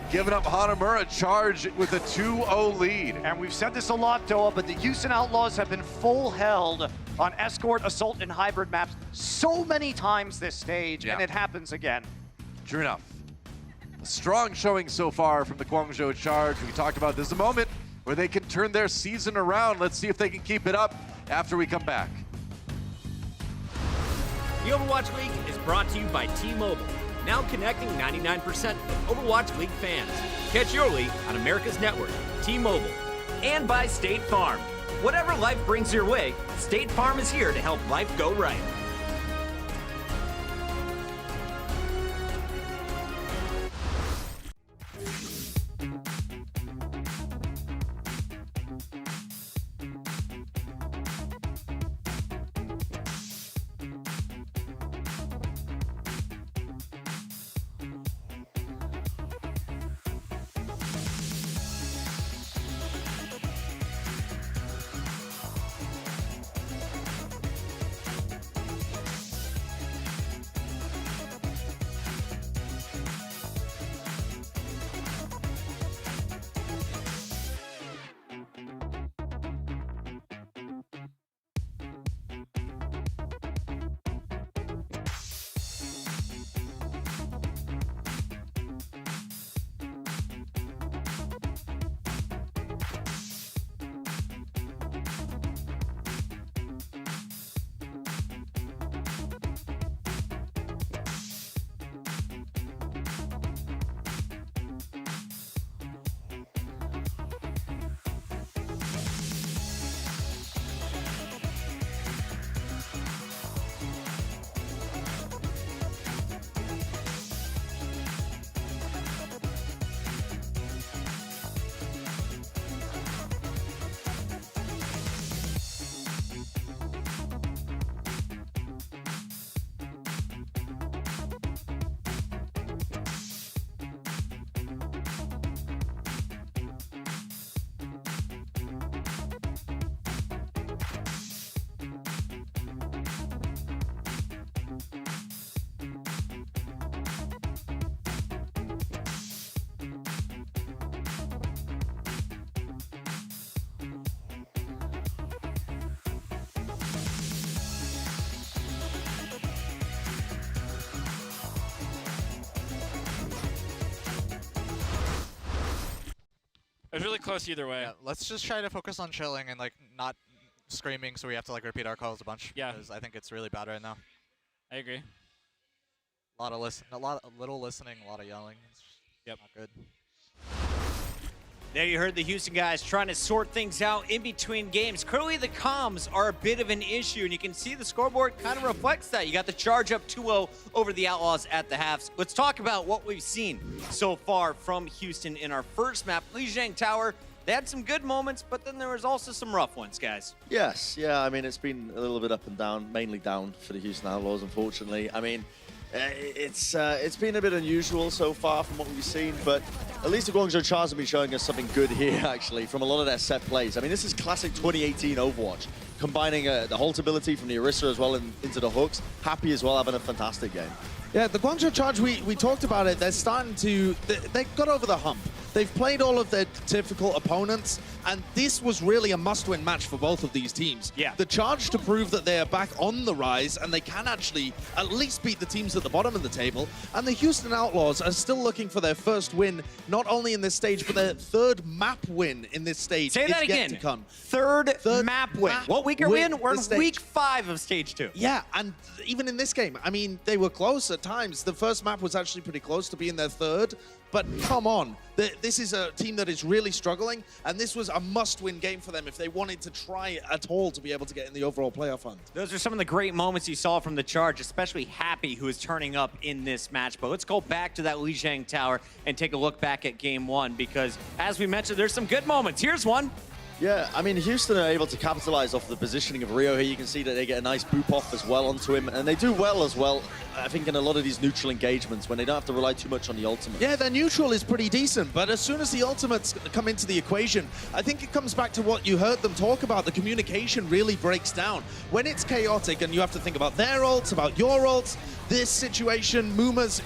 giving up Hanamura charge with a 2-0 lead. And we've said this a lot, Doa, but the Houston Outlaws have been full held on Escort, Assault, and Hybrid maps so many times this stage, and it happens again. True enough. A strong showing so far from the Guangzhou charge. We talked about this a moment where they can turn their season around. Let's see if they can keep it up after we come back. The Overwatch League is brought to you by T-Mobile, now connecting 99% of Overwatch League fans. Catch your league on America's network, T-Mobile. And by State Farm. Whatever life brings your way, State Farm is here to help life go right. was really close either way. Yeah, let's just try to focus on chilling and like not screaming, so we have to like repeat our calls a bunch. Yeah. Because I think it's really bad right now. I agree. A lot of little listening, a lot of yelling. It's Yep. not good. There you heard the Houston guys trying to sort things out in between games. Clearly the comms are a bit of an issue, and you can see the scoreboard kind of reflects that. You got the charge up 2-0 over the Outlaws at the halves. Let's talk about what we've seen so far from Houston in our first map. Lijiang Tower, they had some good moments, but then there was also some rough ones, guys. Yes, yeah, I mean, it's been a little bit up and down, mainly down for the Houston Outlaws, unfortunately. I mean, it's been a bit unusual so far from what we've seen, but at least the Guangzhou Charge have been showing us something good here, actually, from a lot of their set plays. I mean, this is classic 2018 Overwatch, combining the Holt ability from the Orisa as well into the hooks. Happy as well, having a fantastic game. Yeah, the Guangzhou Charge, we talked about it. They're starting to, they got over the hump. They've played all of their difficult opponents, and this was really a must-win match for both of these teams. Yeah. The Charge to prove that they are back on the rise, and they can actually at least beat the teams at the bottom of the table. And the Houston Outlaws are still looking for their first win, not only in this stage, but their third map win in this stage. Say that is yet again. to come. Third map win. What week are we in? We're in stage. week 5 of stage 2. Yeah, and even in this game, I mean, they were close at times. The first map was actually pretty close to being their third, but come on. This is a team that is really struggling, and this was a must-win game for them if they wanted to try at all to be able to get in the overall playoff hunt. Those are some of the great moments you saw from the Charge, especially Happy, who is turning up in this match. But let's go back to that Lijiang Tower and take a look back at game 1, because as we mentioned, there's some good moments. Here's one. Yeah, I mean, Houston are able to capitalize off the positioning of Rio here. You can see that they get a nice boop off as well onto him, and they do well as well, I think, in a lot of these neutral engagements when they don't have to rely too much on the ultimate. Yeah, their neutral is pretty decent, but as soon as the ultimates come into the equation, I think it comes back to what you heard them talk about. The communication really breaks down. When it's chaotic and you have to think about their ults, about your ults, this situation, Muma's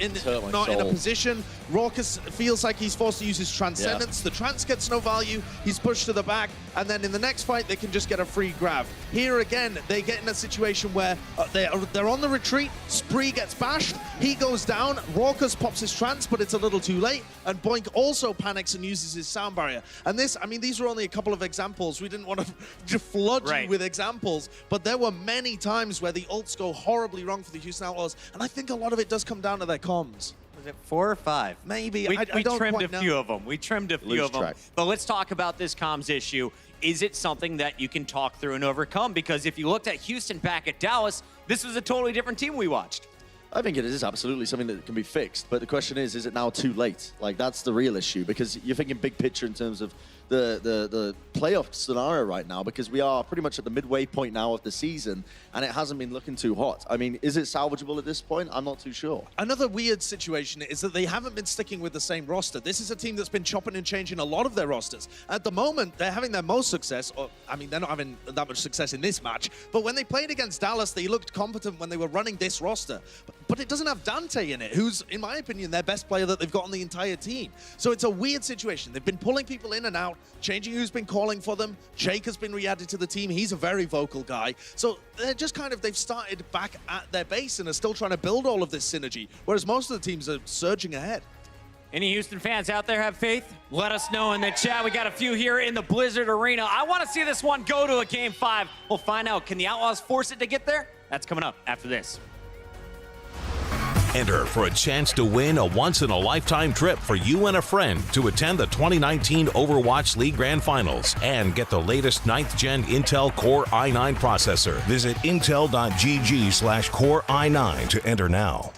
not in a position. Raucus feels like he's forced to use his Transcendence. The Trance gets no value. He's pushed to the back. And then in the next fight, they can just get a free grab. Here again, they get in a situation where they're on the retreat. Spree gets bashed. He goes down. Raucus pops his Trance, but it's a little too late. And Boink also panics and uses his sound barrier. And this, I mean, these are only a couple of examples. We didn't want to flood you with examples, but there were many times where the ults go horribly wrong for the Houston Outlaws. And I think a lot of it does come down to their comms. Was it 4 or 5? Maybe. We don't trimmed quite a few of them. We trimmed a few of them. track. But let's talk about this comms issue. Is it something that you can talk through and overcome? Because if you looked at Houston back at Dallas, this was a totally different team we watched. I think it is absolutely something that can be fixed, but the question is it now too late? Like, that's the real issue, because you're thinking big picture in terms of the playoff scenario right now, because we are pretty much at the midway point now of the season, and it hasn't been looking too hot. I mean, is it salvageable at this point? I'm not too sure. Another weird situation is that they haven't been sticking with the same roster. This is a team that's been chopping and changing a lot of their rosters. At the moment, they're having their most success, or, I mean, they're not having that much success in this match, but when they played against Dallas, they looked competent when they were running this roster. But it doesn't have Dante in it, who's, in my opinion, their best player that they've got on the entire team. So it's a weird situation. They've been pulling people in and out, changing who's been calling for them. Jake has been re-added to the team. He's a very vocal guy. So they're just kind of, they've started back at their base and are still trying to build all of this synergy, whereas most of the teams are surging ahead. Any Houston fans out there have faith? Let us know in the chat. We got a few here in the Blizzard Arena. I want to see this one go to a Game 5. We'll find out. Can the Outlaws force it to get there? That's coming up after this. Enter for a chance to win a once-in-a-lifetime trip for you and a friend to attend the 2019 Overwatch League Grand Finals and get the latest 9th-gen Intel Core i9 processor. Visit intel.gg/Core i9 to enter now.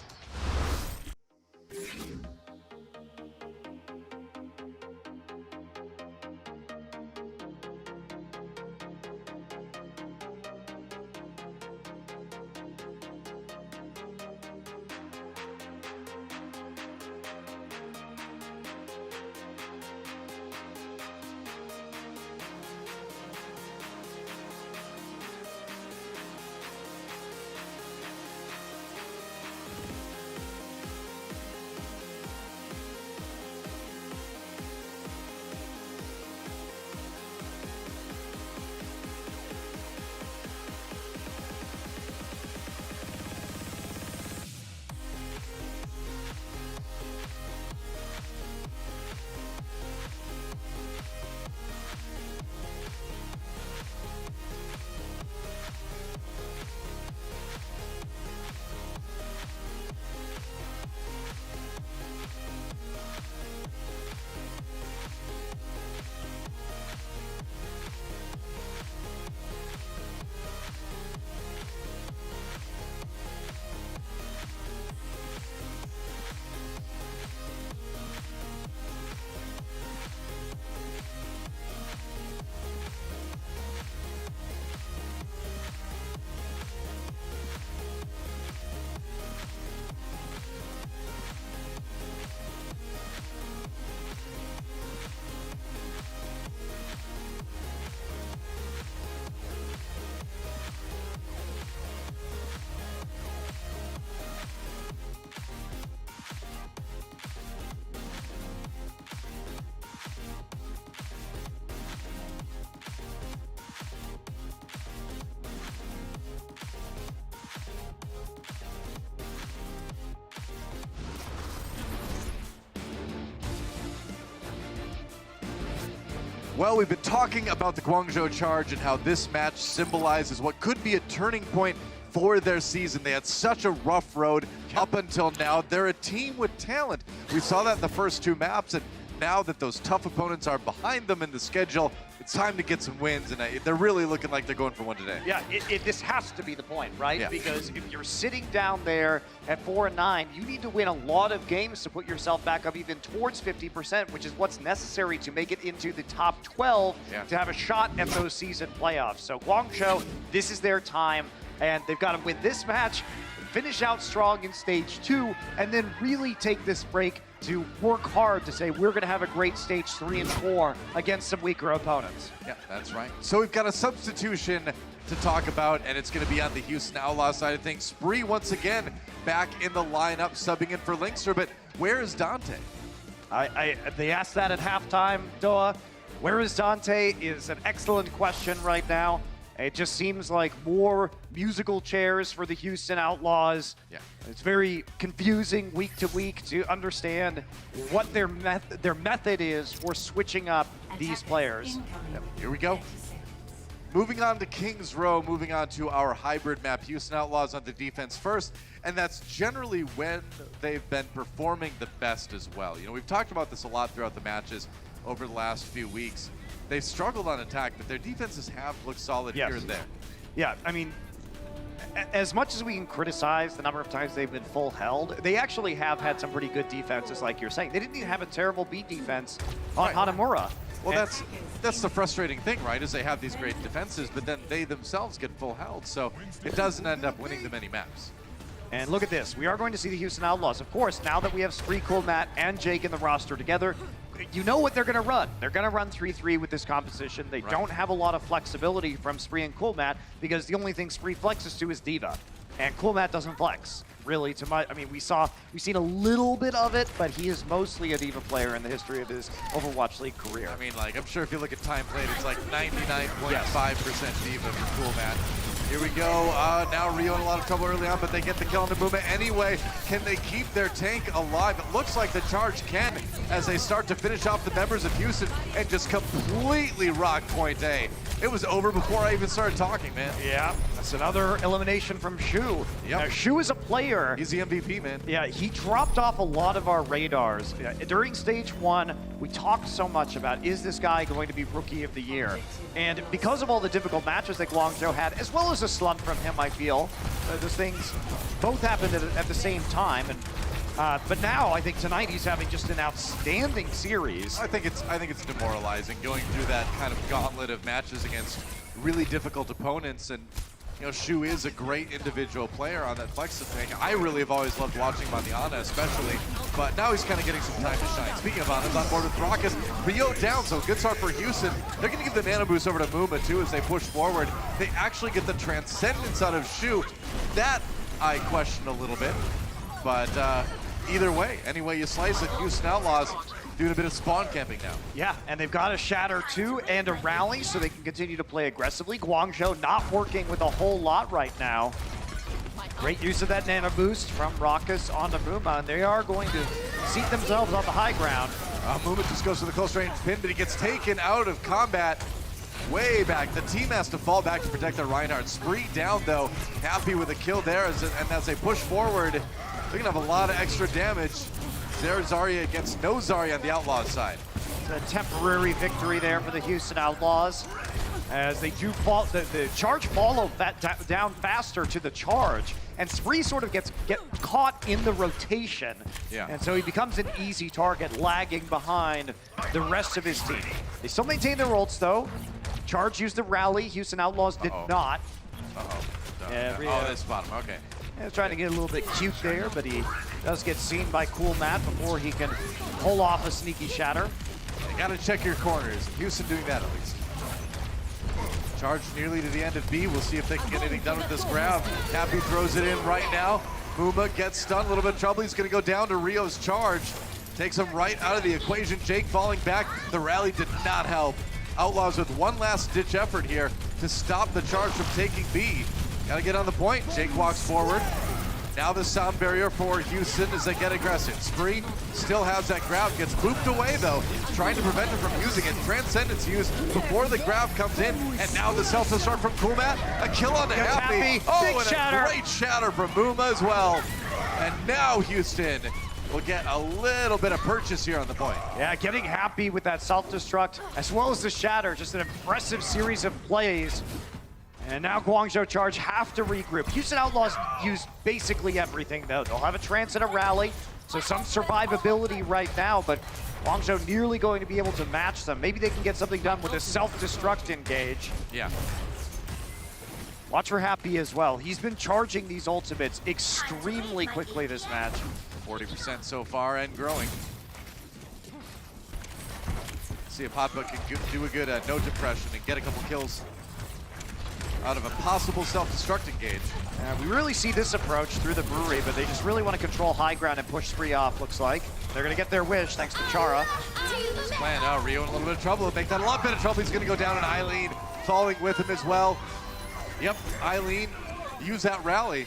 Well, we've been talking about the Guangzhou Charge and how this match symbolizes what could be a turning point for their season. They had such a rough road up until now. They're a team with talent. We saw that in the first two maps, and now that those tough opponents are behind them in the schedule, it's time to get some wins, and they're really looking like they're going for one today. Yeah, this has to be the point, right? Yeah. Because if you're sitting down there at 4-9, you need to win a lot of games to put yourself back up even towards 50%, which is what's necessary to make it into the top 12 to have a shot at those season playoffs. So Guangzhou, this is their time, and they've got to win this match, finish out strong in stage 2, and then really take this break to work hard to say we're going to have a great stage 3 and 4 against some weaker opponents. Yeah, that's right. So we've got a substitution to talk about, and it's going to be on the Houston Outlaws side of things. Spree once again back in the lineup, subbing in for Linkster, but where is Dante? They asked that at halftime, Doa. Where is Dante is an excellent question right now. It just seems like more musical chairs for the Houston Outlaws. Yeah. It's very confusing week to week to understand what their method is for switching up these players. Yep. Here we go. Moving on to Kings Row, moving on to our hybrid map. Houston Outlaws on the defense first, and that's generally when they've been performing the best as well. You know, we've talked about this a lot throughout the matches over the last few weeks. They've struggled on attack, but their defenses have looked solid here and there. Yeah, I mean, as much as we can criticize the number of times they've been full held, they actually have had some pretty good defenses, like you're saying. They didn't even have a terrible B defense on Hanamura. Well, that's the frustrating thing, right, is they have these great defenses, but then they themselves get full held, so it doesn't end up winning them any maps. And look at this. We are going to see the Houston Outlaws. Of course, now that we have Spree, Cool, Matt, and Jake in the roster together, you know what they're going to run. They're going to run 3-3 with this composition. They don't have a lot of flexibility from Spree and Cool, Matt, because the only thing Spree flexes to is Diva. And Cool, Matt doesn't flex, really. I mean, we've seen a little bit of it, but he is mostly a Diva player in the history of his Overwatch League career. I mean, like, I'm sure if you look at time played, it's like 99.5% Diva for Cool, Matt. Here we go. Now Rio in a lot of trouble early on, but they get the kill on Namuma anyway. Can they keep their tank alive? It looks like the Charge can, as they start to finish off the members of Houston and just completely rock point A. It was over before I even started talking, man. Yeah, that's another elimination from Shu. Yep. Now, Shu is a player. He's the MVP, man. Yeah, he dropped off a lot of our radars. During stage 1, we talked so much about, is this guy going to be Rookie of the Year? And because of all the difficult matches that Guangzhou had, as well as a slump from him, I feel, those things both happened at the same time. And but now I think tonight he's having just an outstanding series. I think it's demoralizing going through that kind of gauntlet of matches against really difficult opponents. And you know, Shu is a great individual player on that Flex tank. I really have always loved watching him on the Ana especially, but now he's kind of getting some time to shine. Speaking of Ana's on board with Raucus, Rio down, so good start for Houston. They're going to give the Nano Boost over to Muma too as they push forward. They actually get the Transcendence out of Shu. That I question a little bit, but either way, any way you slice it, Houston Outlaws doing a bit of spawn camping now. Yeah, and they've got a Shatter too and a Rally, so they can continue to play aggressively. Guangzhou not working with a whole lot right now. Great use of that Nano Boost from Raucus onto Muma, and they are going to seat themselves on the high ground. Muma just goes to the close range pin, but he gets taken out of combat way back. The team has to fall back to protect their Reinhardt. Spree down though, happy with the kill there, and as they push forward, they're gonna have a lot of extra damage. There's Zarya against no Zarya on the Outlaws side. A temporary victory there for the Houston Outlaws, as they do fall. The Charge follow down faster to the Charge, and Spree sort of get caught in the rotation. Yeah. And so he becomes an easy target, lagging behind the rest of his team. They still maintain their ults though. Charge used the Rally. Houston Outlaws did not. They spot him. Okay. Yeah, trying to get a little bit cute there, but he does get seen by Cool Matt before he can pull off a sneaky Shatter. You gotta check your corners. Houston doing that at least. Charge nearly to the end of B. We'll see if they can get anything done with this grab. Happy throws it in right now. Muma gets stunned, a little bit of trouble. He's gonna go down to Rio's Charge. Takes him right out of the equation. Jake falling back. The Rally did not help. Outlaws with one last ditch effort here to stop the Charge from taking B. Gotta get on the point. Jake walks forward. Now the sound barrier for Houston as they get aggressive. Spree still has that grab, gets booped away though, trying to prevent him from using it. Transcendence used before the grab comes in, and now the self-destruct from Kumat. A kill on the Happy. Oh, Big and shatter. a great shatter from Muma as well. And now Houston will get a little bit of purchase here on the point. Yeah, getting Happy with that self-destruct, as well as the shatter. Just an impressive series of plays. And now Guangzhou Charge have to regroup. Houston Outlaws use basically everything, though. They'll have a trance and a rally, so some survivability right now, but Guangzhou nearly going to be able to match them. Maybe they can get something done with a self-destruct engage. Yeah. Watch for Happy as well. He's been charging these ultimates extremely quickly this match. 40% so far and growing. See if Hotba can do a good no depression and get a couple kills out of a possible self-destruct engage. We really see this approach through the brewery, but they just really want to control high ground and push Spree off, looks like. They're going to get their wish thanks to Chara. This plan, Rio in a little bit of trouble. Make that a lot bit of trouble. He's going to go down, and Eileen falling with him as well. Yep, Eileen use that rally.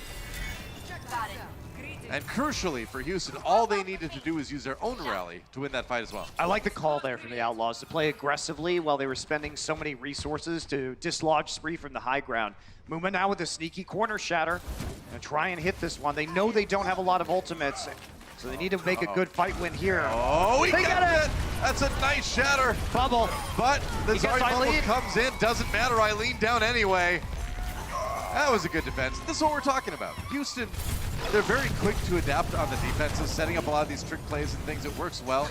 And crucially for Houston, all they needed to do was use their own rally to win that fight as well. I like the call there from the Outlaws to play aggressively while they were spending so many resources to dislodge Spree from the high ground. Muma now with a sneaky corner shatter and try and hit this one. They know they don't have a lot of ultimates, so they need to make a good fight win here. Oh, he they got it! That's a nice shatter. Bubble. But the He gets Zarya bubble Eileen. comes in, doesn't matter, Eileen down anyway. That was a good defense. This is what we're talking about. Houston, they're very quick to adapt on the defenses, setting up a lot of these trick plays and things. It works well.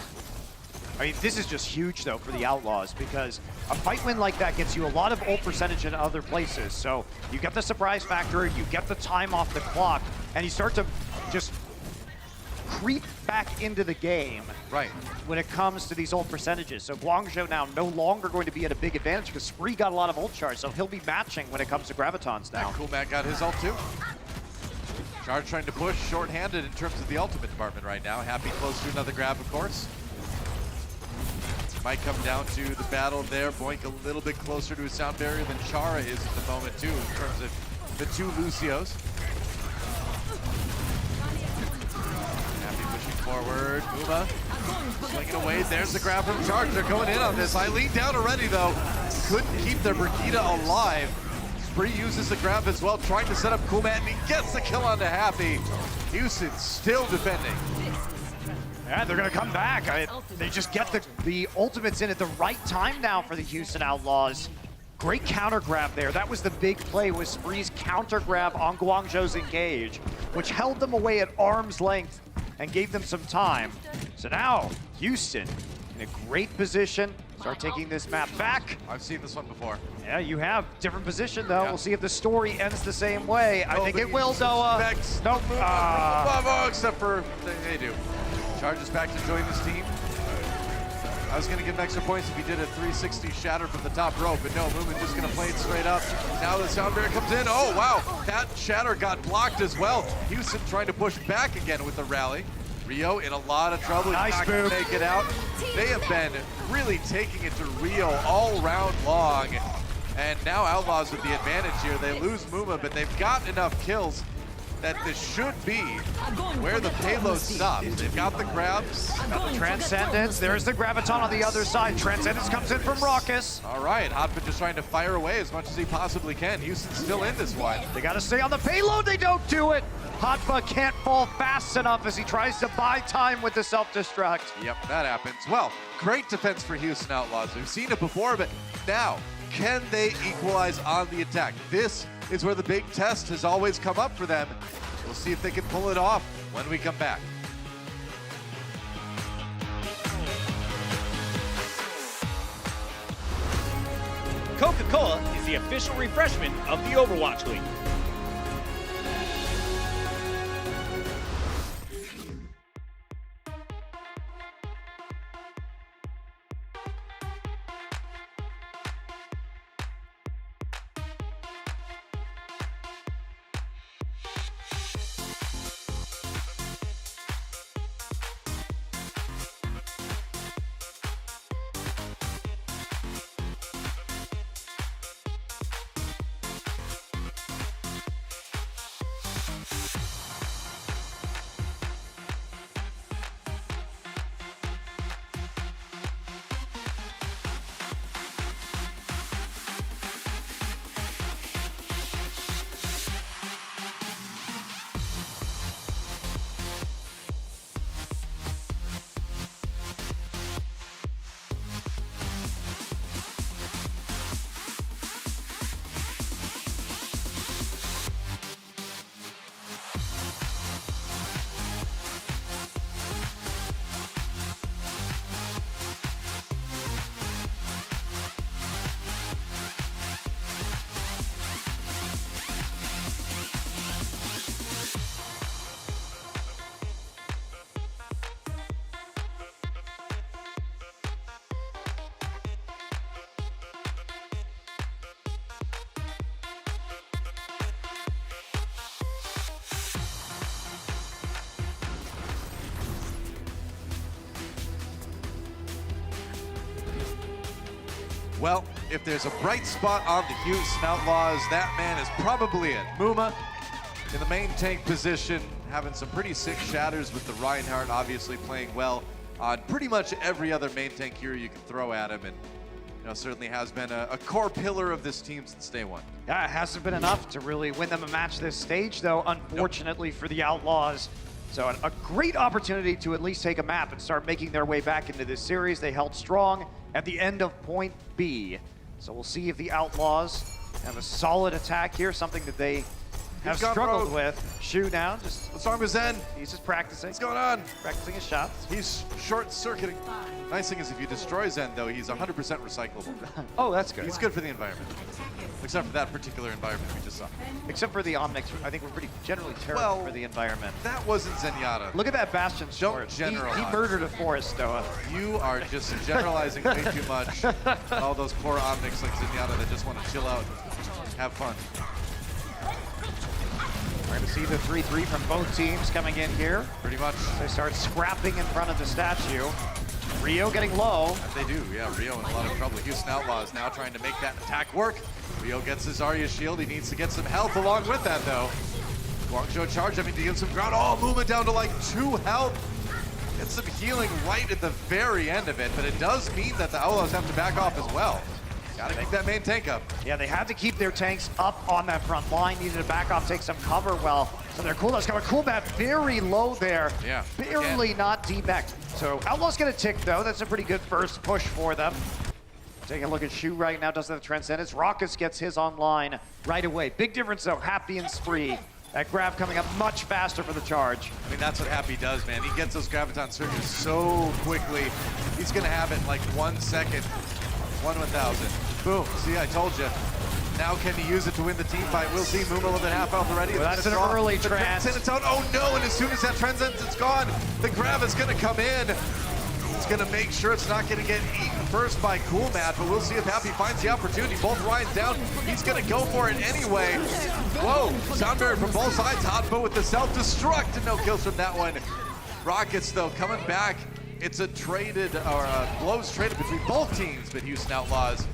I mean, this is just huge, though, for the Outlaws, because a fight win like that gets you a lot of ult percentage in other places. So you get the surprise factor, you get the time off the clock, and you start to just creep back into the game Right. when it comes to these ult percentages. So Guangzhou now no longer going to be at a big advantage because Spree got a lot of ult charge, so he'll be matching when it comes to Gravitons now. Cool Matt got his ult too. Charge trying to push, short-handed in terms of the ultimate department right now. Happy close to another grab, of course. Might come down to the battle there. Boink a little bit closer to his sound barrier than Chara is at the moment too, in terms of the two Lucios. Happy pushing forward. Muma swinging away. There's the grab from Charge. They're going in on this. Eileen down already though. Couldn't keep their Brigitte alive. Spree uses the grab as well, trying to set up Kumat, and he gets the kill onto Happy. Houston still defending. Yeah, they're going to come back. They just get the ultimates in at the right time now for the Houston Outlaws. Great counter grab there. That was the big play, was Spree's counter grab on Guangzhou's engage, which held them away at arm's length and gave them some time. So now, Houston in a great position. Start taking this map back. I've seen this one before. Yeah, you have. Different position, though. Yeah. We'll see if the story ends the same way. I think it will, Doa. Nope. Nope. Except for they do. Charges back to join this team. I was going to give him extra points if he did a 360 shatter from the top rope, but no, Moomin just going to play it straight up. Now the sound barrier comes in. Oh, wow. That shatter got blocked as well. Houston trying to push back again with the rally. Rio in a lot of trouble. He's Nice not going move. to make it out. They have been really taking it to Rio all round long. And now Outlaws with the advantage here. They lose Muma, but they've got enough kills that this should be where the payload stops. They've got the grabs. Got the Transcendence. There's the Graviton on the other side. Transcendence comes in from Raucus. All right, Hotfoot just trying to fire away as much as he possibly can. Houston's still in this one. They got to stay on the payload. They don't do it. Hotba can't fall fast enough as he tries to buy time with the self-destruct. Yep, that happens. Well, great defense for Houston Outlaws. We've seen it before, but now, can they equalize on the attack? This is where the big test has always come up for them. We'll see if they can pull it off when we come back. Coca-Cola is the official refreshment of the Overwatch League. Well, if there's a bright spot on the Houston Outlaws, that man is probably it. Muma in the main tank position, having some pretty sick shatters with the Reinhardt, obviously playing well on pretty much every other main tank hero you can throw at him, and certainly has been a core pillar of this team since day one. Yeah, it hasn't been enough to really win them a match this stage, though, unfortunately for the Outlaws. So a great opportunity to at least take a map and start making their way back into this series. They held strong at the end of point B. So we'll see if the Outlaws have a solid attack here, something that they have struggled with. Shu now, just the song was in. He's just practicing. What's going on? Practicing his shots. He's short-circuiting. Nice thing is if you destroy Zen, though, he's 100% recyclable. Oh, that's good. He's good for the environment. Except for that particular environment we just saw. Except for the Omnics, I think we're pretty generally terrible for the environment. That wasn't Zenyatta. Look at that Bastion sword. Don't generalize. He murdered a forest, Stoa. You are just generalizing way too much. All those poor Omnics like Zenyatta that just want to chill out and have fun. We're going to see the 3-3 from both teams coming in here. Pretty much. They start scrapping in front of the statue. Rio getting low. They do, yeah. Rio in a lot of trouble. Houston Outlaws now trying to make that attack work. Rio gets his Zarya shield. He needs to get some health along with that, though. Guangzhou charge having to give some ground. Oh, movement down to like 2 health. Get some healing right at the very end of it, but it does mean that the Outlaws have to back off as well. Gotta make that main tank up. Yeah, they had to keep their tanks up on that front line. Needed to back off, take some cover well. So their cooldown's coming. Cooldown very low there. Yeah. Barely not debacked. So Outlaw's gonna tick though. That's a pretty good first push for them. Taking a look at Shu right now, doesn't have the Transcendence. Raucus gets his online right away. Big difference though, Happy and Spree. That grab coming up much faster for the charge. I mean, that's what Happy does, man. He gets those Graviton surges so quickly. He's gonna have it in like 1 second. 1/1000. Boom. See, I told you. Now can he use it to win the team fight? We'll see. Moon with half health already. Well, that's an early Transcendence out. Oh no, and as soon as that Transcendence is gone, the grab is gonna come in. It's gonna make sure it's not gonna get eaten first by Cool Matt, but we'll see if Happy finds the opportunity. Both Ryan's down. He's gonna go for it anyway. Whoa, sound barrier from both sides. Hotfoot with the self-destruct and no kills from that one. Rockets though coming back. It's a traded, or blows traded between both teams, but Houston Outlaws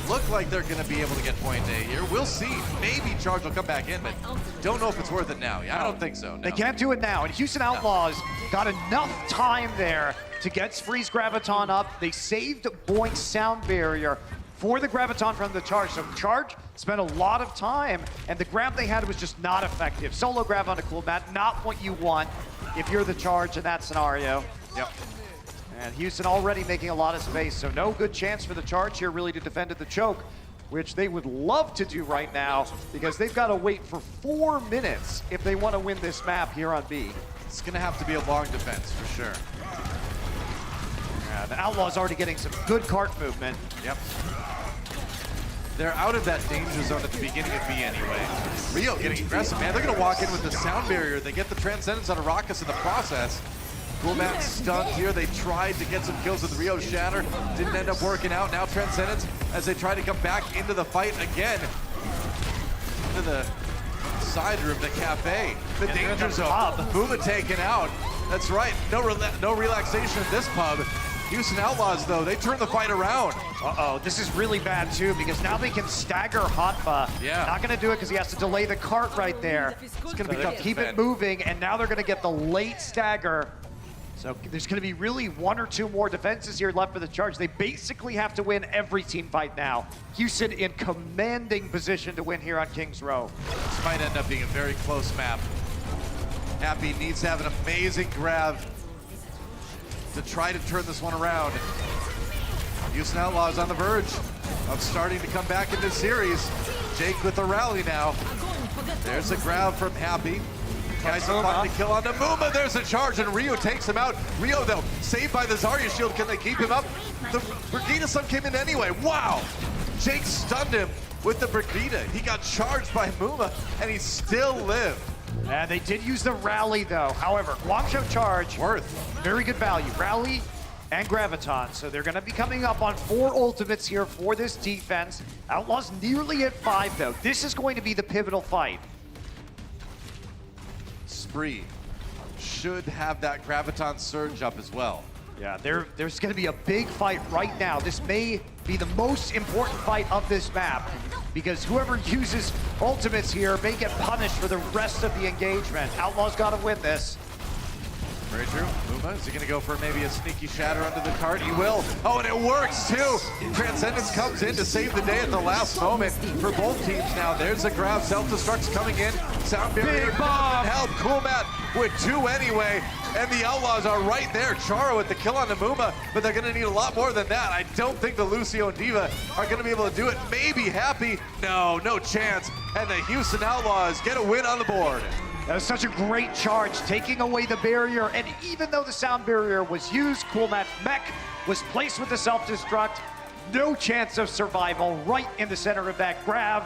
look like they're going to be able to get point A here. We'll see. Maybe Charge will come back in, but don't know if it's worth it now. Yeah, I don't think so. No. They can't do it now, and Houston Outlaws got enough time there to get Spree's Graviton up. They saved Boink's sound barrier for the Graviton from the Charge. So Charge spent a lot of time, and the grab they had was just not effective. Solo grab on a Cool Matt, not what you want if you're the Charge in that scenario. Yep. And Houston already making a lot of space, so no good chance for the Charge here really to defend at the choke, which they would love to do right now because they've got to wait for 4 minutes if they want to win this map here on B. It's going to have to be a long defense for sure. Yeah, the Outlaws already getting some good cart movement. Yep. They're out of that danger zone at the beginning of B anyway. Rio getting aggressive, man. They're going to walk in with the sound barrier. They get the Transcendence on a Raucus in the process. Cool Matt stunned here. They tried to get some kills with Rio Shatter. Didn't end up working out. Now Transcendence as they try to come back into the fight again. Into the side room, the cafe. The danger zone. Muma taken out. That's right. No relaxation in this pub. Houston Outlaws, though, they turn the fight around. Uh-oh, this is really bad, too, because now they can stagger Hotba. Yeah. Not going to do it because he has to delay the cart right there. It's going to be tough to keep defend. it moving, and now they're going to get the late stagger. So there's going to be really 1 or 2 more defenses here left for the Charge. They basically have to win every team fight now. Houston in commanding position to win here on Kings Row. This might end up being a very close map. Happy needs to have an amazing grab to try to turn this one around. Houston Outlaws on the verge of starting to come back in this series. Jake with the rally now. There's a grab from Happy. Guys are finding the kill on the Muma. There's a charge, and Rio takes him out. Rio, though, saved by the Zarya shield. Can they keep him up? The Brigida Sun came in anyway. Wow! Jake stunned him with the Brigida. He got charged by Muma, and he still lived. And they did use the rally, though. However, Guangzhou Charge, very good value. Rally and Graviton. So they're going to be coming up on 4 ultimates here for this defense. Outlaws nearly at 5, though. This is going to be the pivotal fight. Spree should have that Graviton surge up as well. Yeah, there's going to be a big fight right now. This may be the most important fight of this map, because whoever uses ultimates here may get punished for the rest of the engagement. Outlaws gotta win this. Very true. Muma, is he going to go for maybe a sneaky shatter under the card? He will. Oh, and it works too. Transcendence comes in to save the day at the last moment for both teams now. There's a grab. Self-destruct's coming in. Sound barrier bomb. Help. Coolmat with 2 anyway. And the Outlaws are right there. Charo with the kill on the Muma, but they're going to need a lot more than that. I don't think the Lucio and Diva are going to be able to do it. Maybe Happy. No chance. And the Houston Outlaws get a win on the board. That was such a great charge, taking away the barrier, and even though the sound barrier was used, Coolmat's mech was placed with the self-destruct. No chance of survival right in the center of that grab.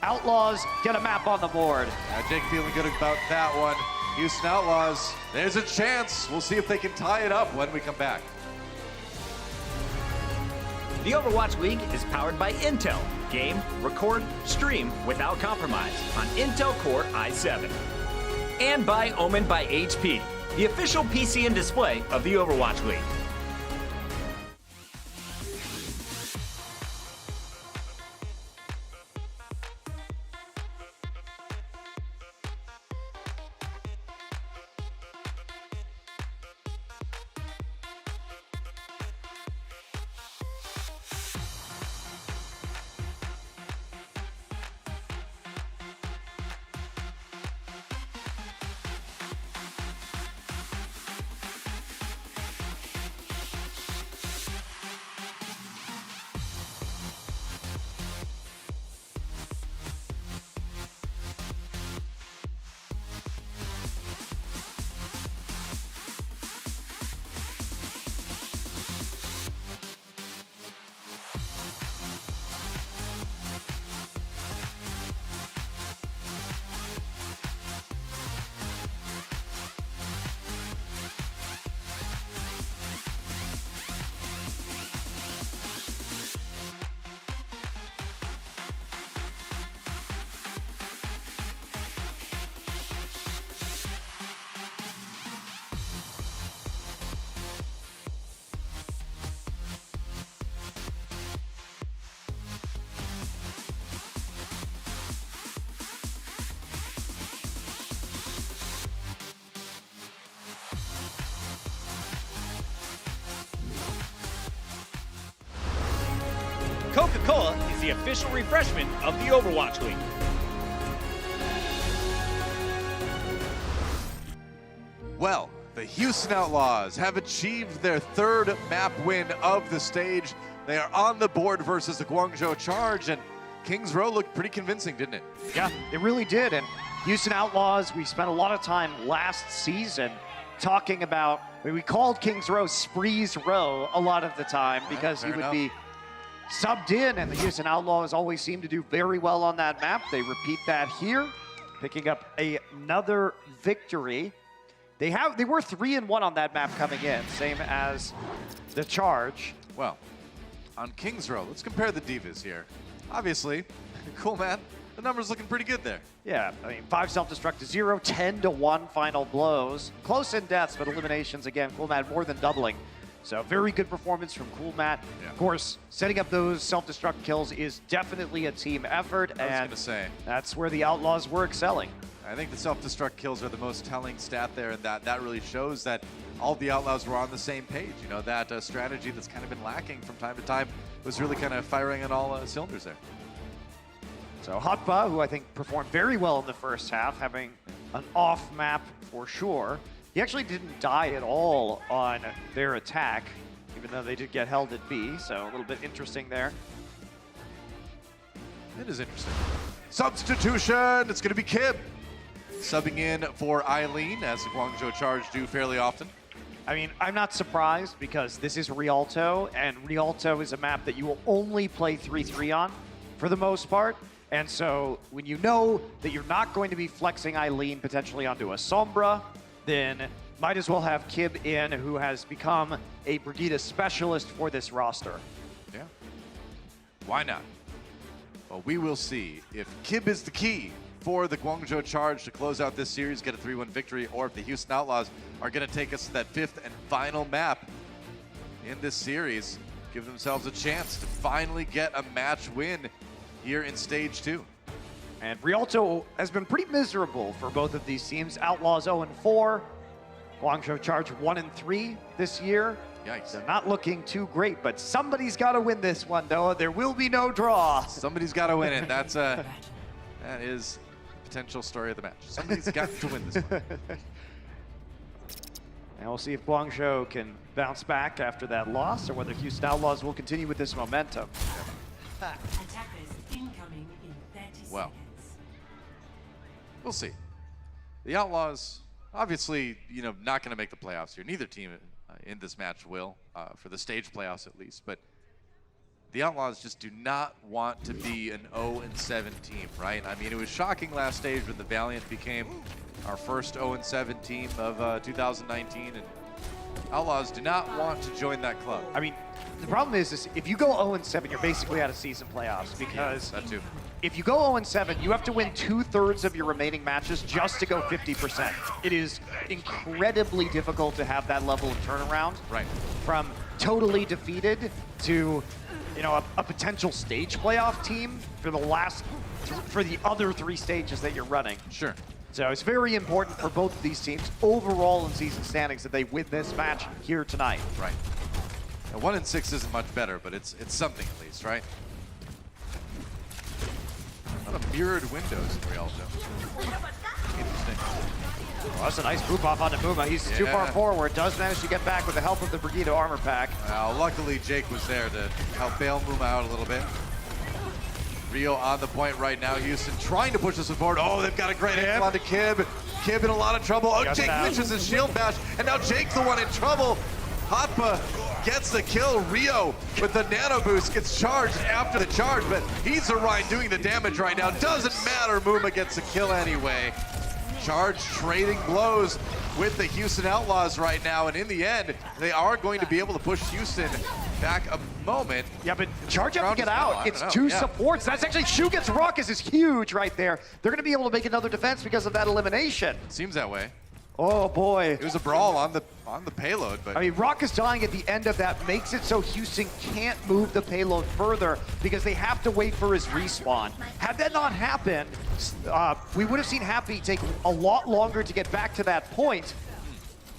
Outlaws get a map on the board. Jake feeling good about that one. Houston Outlaws, there's a chance. We'll see if they can tie it up when we come back. The Overwatch League is powered by Intel. Game, record, stream without compromise on Intel Core i7. And by Omen by HP, the official PC and display of the Overwatch League. Coca-Cola is the official refreshment of the Overwatch League. Well, the Houston Outlaws have achieved their 3rd map win of the stage. They are on the board versus the Guangzhou Charge, and Kings Row looked pretty convincing, didn't it? Yeah, it really did. And Houston Outlaws, we spent a lot of time last season talking about, we called Kings Row Spree's Row a lot of the time because he would be subbed in, and the Houston Outlaws always seem to do very well on that map. They repeat that here, picking up another victory. They were 3-1 on that map coming in, same as the Charge. Well, on Kings Row, let's compare the divas here. Obviously, Coolmat, the number's looking pretty good there. Yeah, I mean, 5 self-destruct to 0, 10-1 final blows. Close in deaths, but eliminations again. Coolmat more than doubling. So very good performance from Coolmat. Yeah. Of course, setting up those self-destruct kills is definitely a team effort, I was and gonna say, that's where the Outlaws were excelling. I think the self-destruct kills are the most telling stat there, and that really shows that all the Outlaws were on the same page. You know, that strategy that's kind of been lacking from time to time was really kind of firing on all cylinders there. So Hotba, who I think performed very well in the first half, having an off map for sure. He actually didn't die at all on their attack, even though they did get held at B, so a little bit interesting there. It is interesting. Substitution, it's gonna be Kib. Subbing in for Eileen, as the Guangzhou Charge do fairly often. I mean, I'm not surprised because this is Rialto, and Rialto is a map that you will only play 3-3 on for the most part. And so when you know that you're not going to be flexing Eileen potentially onto a Sombra, then might as well have Kib in, who has become a Brigida specialist for this roster. Yeah. Why not? Well, we will see if Kib is the key for the Guangzhou Charge to close out this series, get a 3-1 victory, or if the Houston Outlaws are going to take us to that 5th and final map in this series. give themselves a chance to finally get a match win here in stage 2. And Rialto has been pretty miserable for both of these teams. Outlaws 0-4, Guangzhou Charge 1-3 this year. Yikes. They're not looking too great, but somebody's got to win this one, Noah. There will be no draw. Somebody's got to win it. That is the potential story of the match. Somebody's got to win this one. And we'll see if Guangzhou can bounce back after that loss, or whether Houston Outlaws will continue with this momentum. Attackers incoming in 30 Well. seconds. We'll see. The Outlaws, obviously, not going to make the playoffs here. Neither team in this match will, for the stage playoffs at least. But the Outlaws just do not want to be an 0-7 team, right? I mean, it was shocking last stage when the Valiant became our first 0-7 team of 2019, and Outlaws do not want to join that club. I mean, the problem is if you go 0-7, you're basically out of season playoffs, because that too. if you go 0-7, you have to win 2/3 of your remaining matches just to go 50%. It is incredibly difficult to have that level of turnaround. Right. From totally defeated to, a potential stage playoff team for the other 3 stages that you're running. Sure. So it's very important for both of these teams overall in season standings that they win this match here tonight. Right. Now, 1-6 isn't much better, but it's something at least, right? A lot of mirrored windows in Rialto. Interesting. Well, that's a nice boop off onto Muma. He's too far forward. Does manage to get back with the help of the Brigido armor pack. Luckily, Jake was there to help bail Muma out a little bit. Rio on the point right now. Houston trying to push this forward. Oh, they've got a great angle onto Kib. Kib in a lot of trouble. Oh, Jake misses his shield bash, and now Jake's the one in trouble. Hotpa gets the kill. Rio with the nano boost gets charged after the charge, but he's the Ryan doing the damage right now. Doesn't matter. Muma gets the kill anyway. Charge trading blows with the Houston Outlaws right now, and in the end, they are going to be able to push Houston back a moment. Yeah, but Charge have to get out. It's 2 Yeah. supports. That's actually Shu gets Ruckus is huge right there. They're going to be able to make another defense because of that elimination. Seems that way. Oh boy. It was a brawl on the payload, but I mean, Ruckus dying at the end of that makes it so Houston can't move the payload further because they have to wait for his respawn. Had that not happened, we would have seen Happy take a lot longer to get back to that point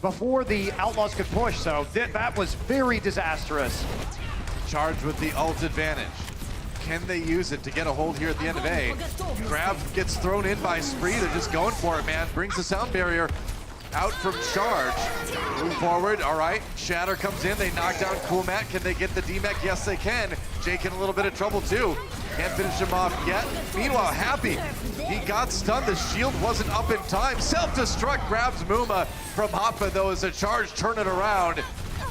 before the Outlaws could push, so that was very disastrous. Charge with the ult advantage. Can they use it to get a hold here at the end of A? Grab gets thrown in by Spree. They're just going for it, man. Brings the sound barrier out from Charge. Move forward. All right. Shatter comes in. They knock down Cool Matt. Can they get the DMEC? Yes, they can. Jake in a little bit of trouble, too. Can't finish him off yet. Meanwhile, Happy, he got stunned. The shield wasn't up in time. Self-destruct grabs Muma from Hoppa, though, as a Charge turn it around.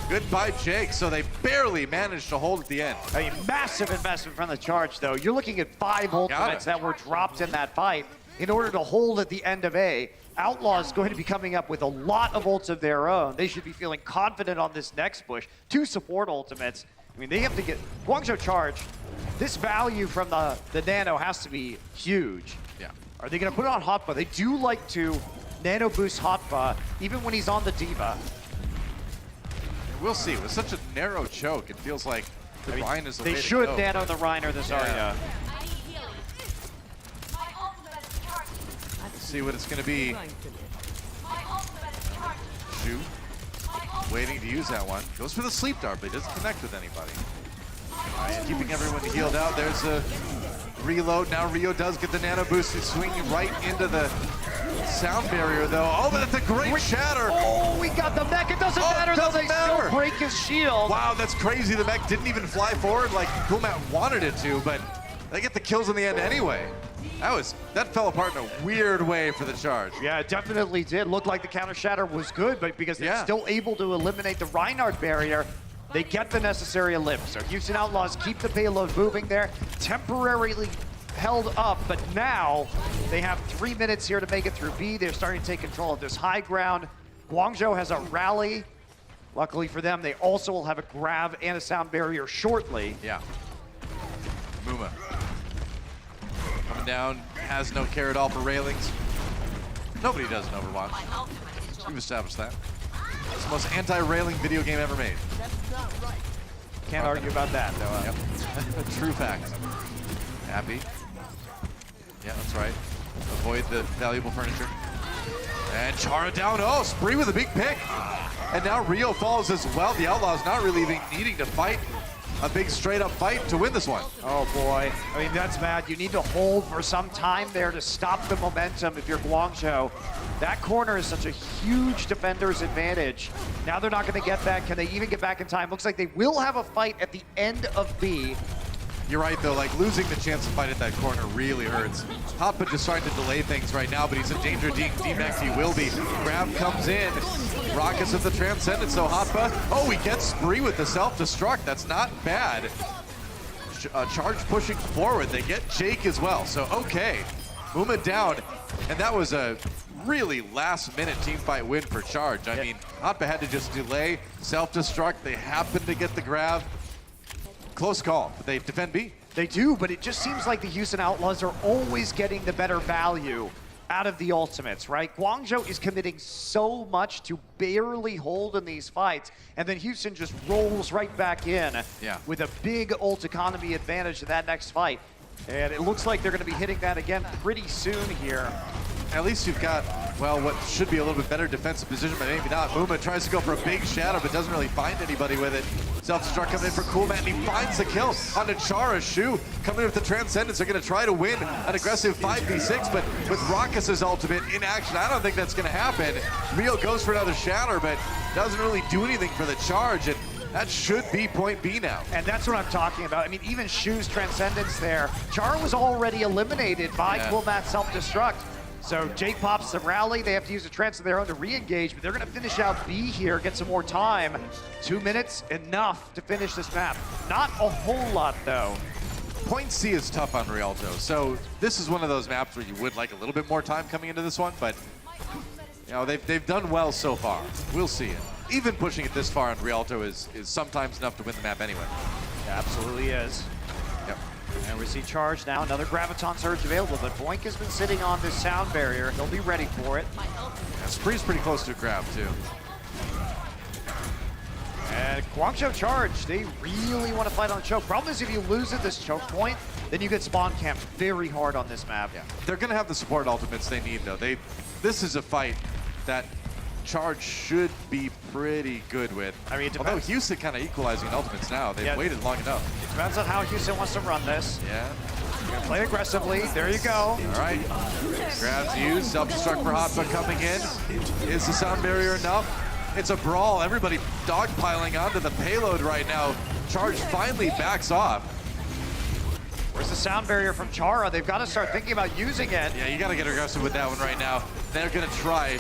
Goodbye, Jake. So they barely managed to hold at the end. A massive investment from the Charge, though. You're looking at 5 ultimates that were dropped in that fight in order to hold at the end of A. Outlaws going to be coming up with a lot of ults of their own. They should be feeling confident on this next push. 2 support ultimates. I mean, they have to get Guangzhou Charge. This value from the Nano has to be huge. Yeah. Are they going to put it on Hotba? They do like to Nano boost Hotba, even when he's on the Diva. We'll see. With such a narrow choke, it feels like the Rhine is the way to go. They should Nano the Reiner this Zarya. Let's see what it's going to be. Shu waiting to use that one. Goes for the sleep dart, but he doesn't connect with anybody. And keeping everyone healed out. There's a reload. Now Rio does get the nano boost. He's swinging right into the sound barrier, though. Oh, but it's a great shatter. Oh, we got the mech. It doesn't matter, though. They still break his shield. Wow, that's crazy. The mech didn't even fly forward like Kumat wanted it to, but they get the kills in the end anyway. That fell apart in a weird way for the Charge. Yeah, it definitely did. Looked like the counter shatter was good, but because they're still able to eliminate the Reinhardt barrier, they get the necessary elim. So Houston Outlaws keep the payload moving there, temporarily held up, but now they have 3 minutes here to make it through B. They're starting to take control of this high ground. Guangzhou has a rally. Luckily for them, they also will have a grab and a sound barrier shortly. Yeah. Muma coming down, has no care at all for railings. Nobody does in Overwatch. We've established that. It's the most anti-railing video game ever made. Can't argue about that, though. Yep. True fact. Happy. Yeah, that's right. Avoid the valuable furniture. And Chara down. Oh, Spree with a big pick. And now Rio falls as well. The Outlaws not really even needing to fight a big straight-up fight to win this one. Oh boy, I mean, that's bad. You need to hold for some time there to stop the momentum if you're Guangzhou. That corner is such a huge defender's advantage. Now they're not gonna get that. Can they even get back in time? Looks like they will have a fight at the end of B. You're right, though, like losing the chance to fight at that corner really hurts. Hoppa just trying to delay things right now, but he's in danger of being D-Max. He will be. Grab comes in. Rockets of the Transcendence, so Hoppa. Oh, he gets Spree with the self-destruct. That's not bad. Charge pushing forward. They get Jake as well, so okay. Uma down, and that was a really last-minute teamfight win for Charge. I mean, Hoppa had to just delay, self-destruct. They happened to get the grab. Close call, but they defend B. They do, but it just seems like the Houston Outlaws are always getting the better value out of the ultimates, right? Guangzhou is committing so much to barely hold in these fights, and then Houston just rolls right back in with a big ult economy advantage in that next fight. And it looks like they're going to be hitting that again pretty soon here. At least you've got, well, what should be a little bit better defensive position, but maybe not. Uma tries to go for a big shadow, but doesn't really find anybody with it. Self-destruct coming in for Coolman, and he finds the kill on Chara. Shu coming in with the Transcendence. They're going to try to win an aggressive 5v6, but with Raucus's ultimate in action, I don't think that's going to happen. Rio goes for another shatter, but doesn't really do anything for the charge, and that should be point B now. And that's what I'm talking about. I mean, even Shu's Transcendence there. Chara was already eliminated by Coolman's self-destruct. So Jake pops the rally. They have to use a trance of their own to re-engage, but they're going to finish out B here, get some more time. 2 minutes, enough to finish this map. Not a whole lot, though. Point C is tough on Rialto, so this is one of those maps where you would like a little bit more time coming into this one, but you know, they've done well so far. We'll see it. Even pushing it this far on Rialto is sometimes enough to win the map anyway. It absolutely is. Yep. And we see Charge now, another Graviton Surge available, but Boink has been sitting on this sound barrier. He'll be ready for it. Yeah, Spree's pretty close to a grab, too. And Guangzhou Charge, they really want to fight on the choke. Problem is if you lose at this choke point, then you get spawn camped very hard on this map. Yeah, they're going to have the support ultimates they need, though. This is a fight that Charge should be pretty good with. I mean, although Houston kind of equalizing in ultimates now. They've waited long enough. It depends on how Houston wants to run this. Yeah. You're going to play aggressively. There you go. All right. Grabs used. Self-destruct for Hotba coming in. Is the sound barrier enough? It's a brawl. Everybody dogpiling onto the payload right now. Charge finally backs off. Where's the sound barrier from Chara? They've got to start thinking about using it. Yeah, you got to get aggressive with that one right now. They're going to try.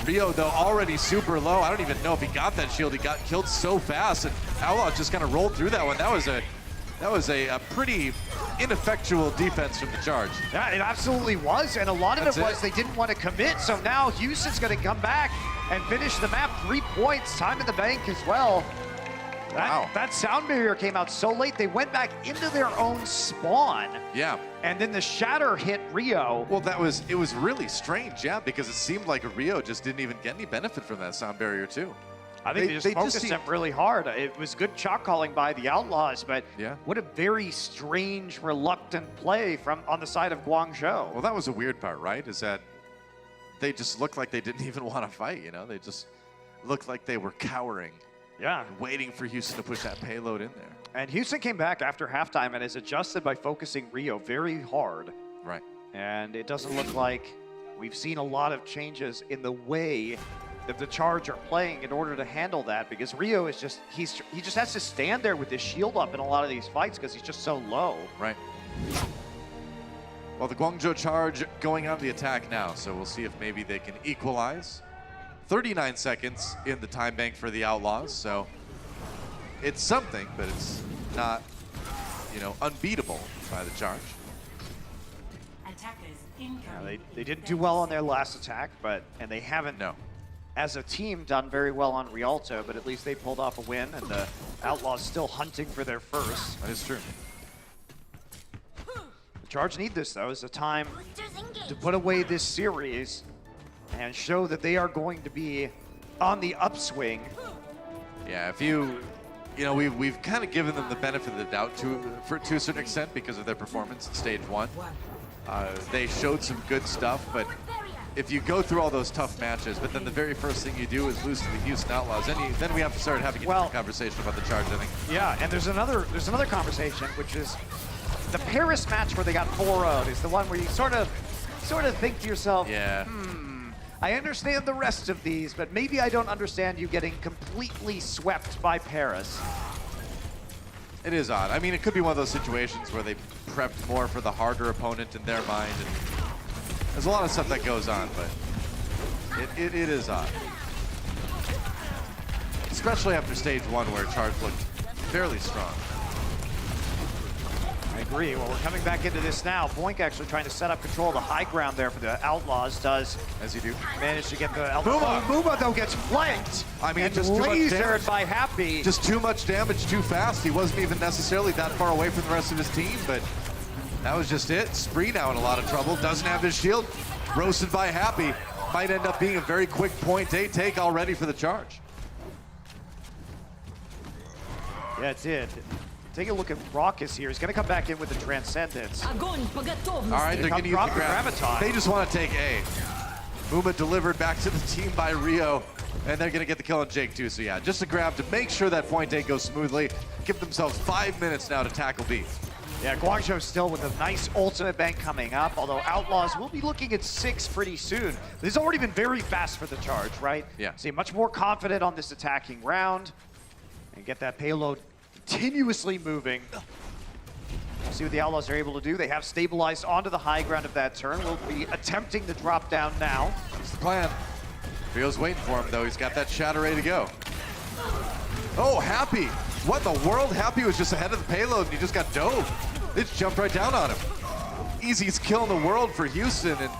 Rio, though, already super low. I don't even know if he got that shield. He got killed so fast, and Outlaws just kind of rolled through that one. That was a pretty ineffectual defense from the Charge. Yeah, it absolutely was, and a lot of it was they didn't want to commit, so now Houston's going to come back and finish the map. 3 points, time in the bank as well. That sound barrier came out so late, they went back into their own spawn. Yeah. And then the shatter hit Rio. Well, it was really strange, yeah, because it seemed like Rio just didn't even get any benefit from that sound barrier, too. I think they just focused him really hard. It was good shot calling by the Outlaws, but what a very strange, reluctant play on the side of Guangzhou. Well, that was a weird part, right? Is that they just looked like they didn't even want to fight, you know? They just looked like they were cowering. Yeah. Waiting for Houston to push that payload in there. And Houston came back after halftime and has adjusted by focusing Rio very hard. Right. And it doesn't look like we've seen a lot of changes in the way that the Charge are playing in order to handle that, because Rio is just, he just has to stand there with his shield up in a lot of these fights because he's just so low. Right. Well, the Guangzhou Charge going on the attack now, so we'll see if maybe they can equalize. 39 seconds in the time bank for the Outlaws, so it's something, but it's not, you know, unbeatable by the Charge. Yeah, they didn't do well on their last attack, and they haven't, as a team, done very well on Rialto, but at least they pulled off a win, and the Outlaws still hunting for their first. That is true. The Charge need this, though, as a time to put away this series and show that they are going to be on the upswing. Yeah, if you You know, we've kind of given them the benefit of the doubt to a certain extent because of their performance in stage 1. They showed some good stuff, but if you go through all those tough matches, but then the very first thing you do is lose to the Houston Outlaws, then we have to start having a different conversation about the Charge, I think. Yeah, and there's another conversation, which is the Paris match where they got 4-0'd is the one where you sort of think to yourself, yeah. I understand the rest of these, but maybe I don't understand you getting completely swept by Paris. It is odd. I mean, it could be one of those situations where they prepped more for the harder opponent in their mind. And there's a lot of stuff that goes on, but it is odd. Especially after stage 1 where Charge looked fairly strong. I agree. Well, we're coming back into this now. Boink actually trying to set up control of the high ground there for the Outlaws. Does, as you do, manage to get the Muma though gets flanked. I mean, and just too much lasered damage by Happy. Just too much damage too fast. He wasn't even necessarily that far away from the rest of his team, but that was just it. Spree now in a lot of trouble. Doesn't have his shield. Roasted by Happy. Might end up being a very quick point A take already for the Charge. Yeah, it did. Take a look at Raucus here. He's going to come back in with the Transcendence. All right, they're going to use the grab. They just want to take A. Muma delivered back to the team by Rio, and they're going to get the kill on Jake too. So yeah, just a grab to make sure that point A goes smoothly. Give themselves 5 minutes now to tackle B. Yeah, Guangzhou still with a nice ultimate bank coming up, although Outlaws will be looking at 6 pretty soon. This has already been very fast for the Charge, right? Yeah. So much more confident on this attacking round and get that payload continuously moving. We'll see what the Outlaws are able to do. They have stabilized onto the high ground of that turn. We'll be attempting the drop down now. That's the plan. Rio's waiting for him, though. He's got that shatter ready to go. Oh, Happy. What in the world? Happy was just ahead of the payload, and he just got dove. They just jumped right down on him. Easiest kill in the world for Houston, and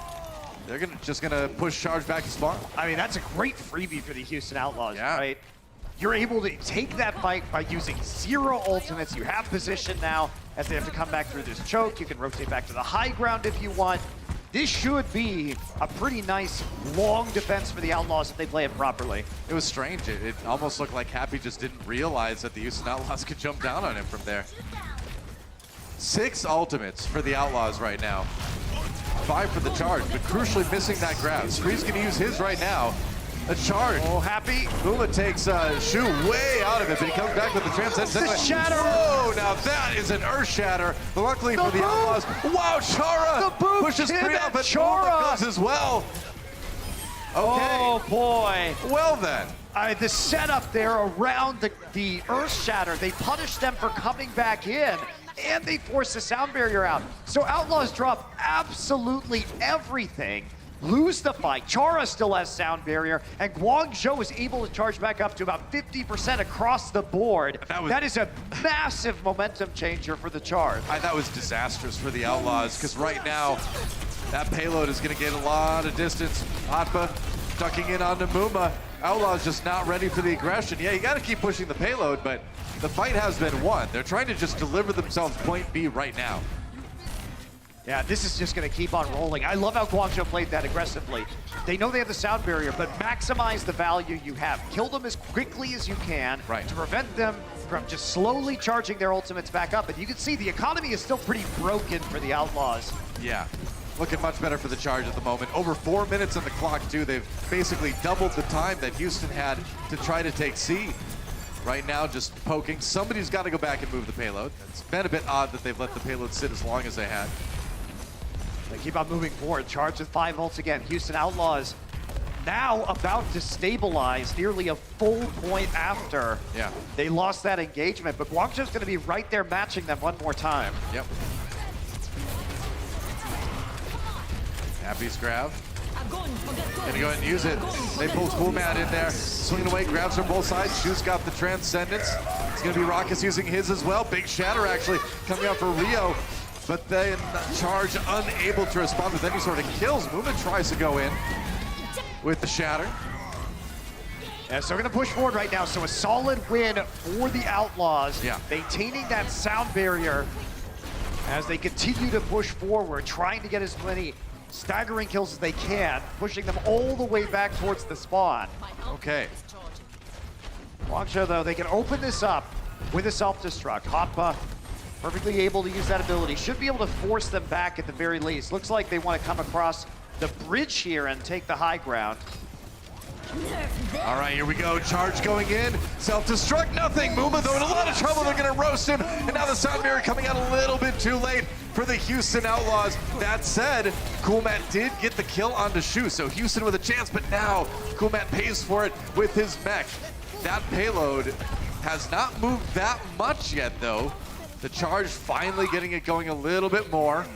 they're just gonna push Charge back to spawn. I mean, that's a great freebie for the Houston Outlaws, yeah. right? You're able to take that fight by using 0 ultimates. You have position now as they have to come back through this choke. You can rotate back to the high ground if you want. This should be a pretty nice long defense for the Outlaws if they play it properly. It was strange. It almost looked like Happy just didn't realize that the Houston Outlaws could jump down on him from there. 6 ultimates for the Outlaws right now. 5 for the Charge, but crucially missing that grab. Spree's gonna use his right now. A Charge. Oh, Happy. Muma takes Shu way out of it, but he comes back with the Transcendence. The shatter. Whoa, now that is an Earth Shatter. But luckily for the Outlaws, wow, Chara pushes Spree up, but Muma goes as well. Okay. Oh, boy. Well then. The setup there around the Earth Shatter, they punished them for coming back in, and they forced the sound barrier out. So Outlaws drop absolutely everything. Lose the fight. Chara still has sound barrier, and Guangzhou is able to charge back up to about 50% across the board. That is a massive momentum changer for the Charge. That was disastrous for the Outlaws, because right now, that payload is going to get a lot of distance. Hatpa ducking in onto Muma. Outlaws just not ready for the aggression. Yeah, you got to keep pushing the payload, but the fight has been won. They're trying to just deliver themselves point B right now. Yeah, this is just going to keep on rolling. I love how Guangzhou played that aggressively. They know they have the sound barrier, but maximize the value you have. Kill them as quickly as you can to prevent them from just slowly charging their ultimates back up. And you can see the economy is still pretty broken for the Outlaws. Yeah, looking much better for the Charge at the moment. Over 4 minutes on the clock, too. They've basically doubled the time that Houston had to try to take C. Right now, just poking. Somebody's got to go back and move the payload. It's been a bit odd that they've let the payload sit as long as they had. They keep on moving forward. Charge with 5 ults again. Houston Outlaws now about to stabilize nearly a full point after they lost that engagement. But Guangzhou's going to be right there matching them one more time. Yep. Happy's grab. Gonna go ahead and use it. They pull Coolmat in there. Swinging away, grabs from both sides. Shu's got the Transcendence. It's gonna be Raucus using his as well. Big shatter actually coming out for Rio. But then Charge unable to respond with any sort of kills. Muma tries to go in with the shatter. Yeah, so we're gonna push forward right now. So a solid win for the Outlaws. Maintaining that sound barrier as they continue to push forward, trying to get as many staggering kills as they can, pushing them all the way back towards the spawn. Okay. Guangzhou, though, they can open this up. with a self-destruct. Hoppa perfectly able to use that ability. Should be able to force them back at the very least. Looks like they want to come across the bridge here and take the high ground. All right, here we go. Charge going in. Self-destruct, nothing. Muma, though, in a lot of trouble. They're going to roast him. And now the sound mirror coming out a little bit too late for the Houston Outlaws. That said, Coolmat did get the kill onto Shu, so Houston with a chance, but now Coolmat pays for it with his mech. That payload has not moved that much yet, though. The Charge finally getting it going a little bit more,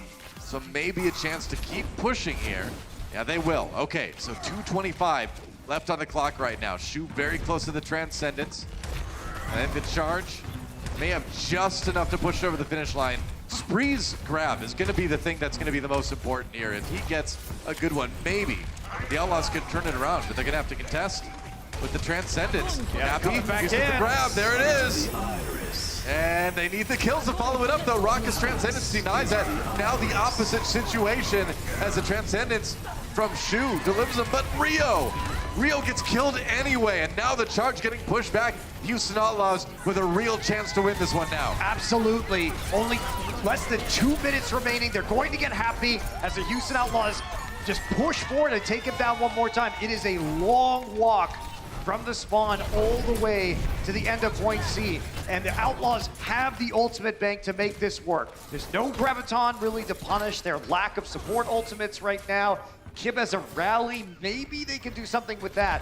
so maybe a chance to keep pushing here. Yeah, they will. Okay, so 2:25 left on the clock right now. Shu very close to the Transcendence. And the Charge may have just enough to push over the finish line. Spree's grab is going to be the thing that's going to be the most important here. If he gets a good one, maybe the Outlaws could turn it around, but they're going to have to contest with the Transcendence. Happy, uses the grab, there it is. And they need the kills to follow it up, though. Rockus Transcendence denies that. Now the opposite situation as the Transcendence from Shu delivers him, but Rio gets killed anyway, and now the Charge getting pushed back. Houston Outlaws with a real chance to win this one now. Absolutely. Only less than 2 minutes remaining. They're going to get happy as the Houston Outlaws just push forward and take him down one more time. It is a long walk from the spawn all the way to the end of point C. And the Outlaws have the ultimate bank to make this work. There's no Graviton really to punish their lack of support ultimates right now. Kib has a rally, maybe they can do something with that.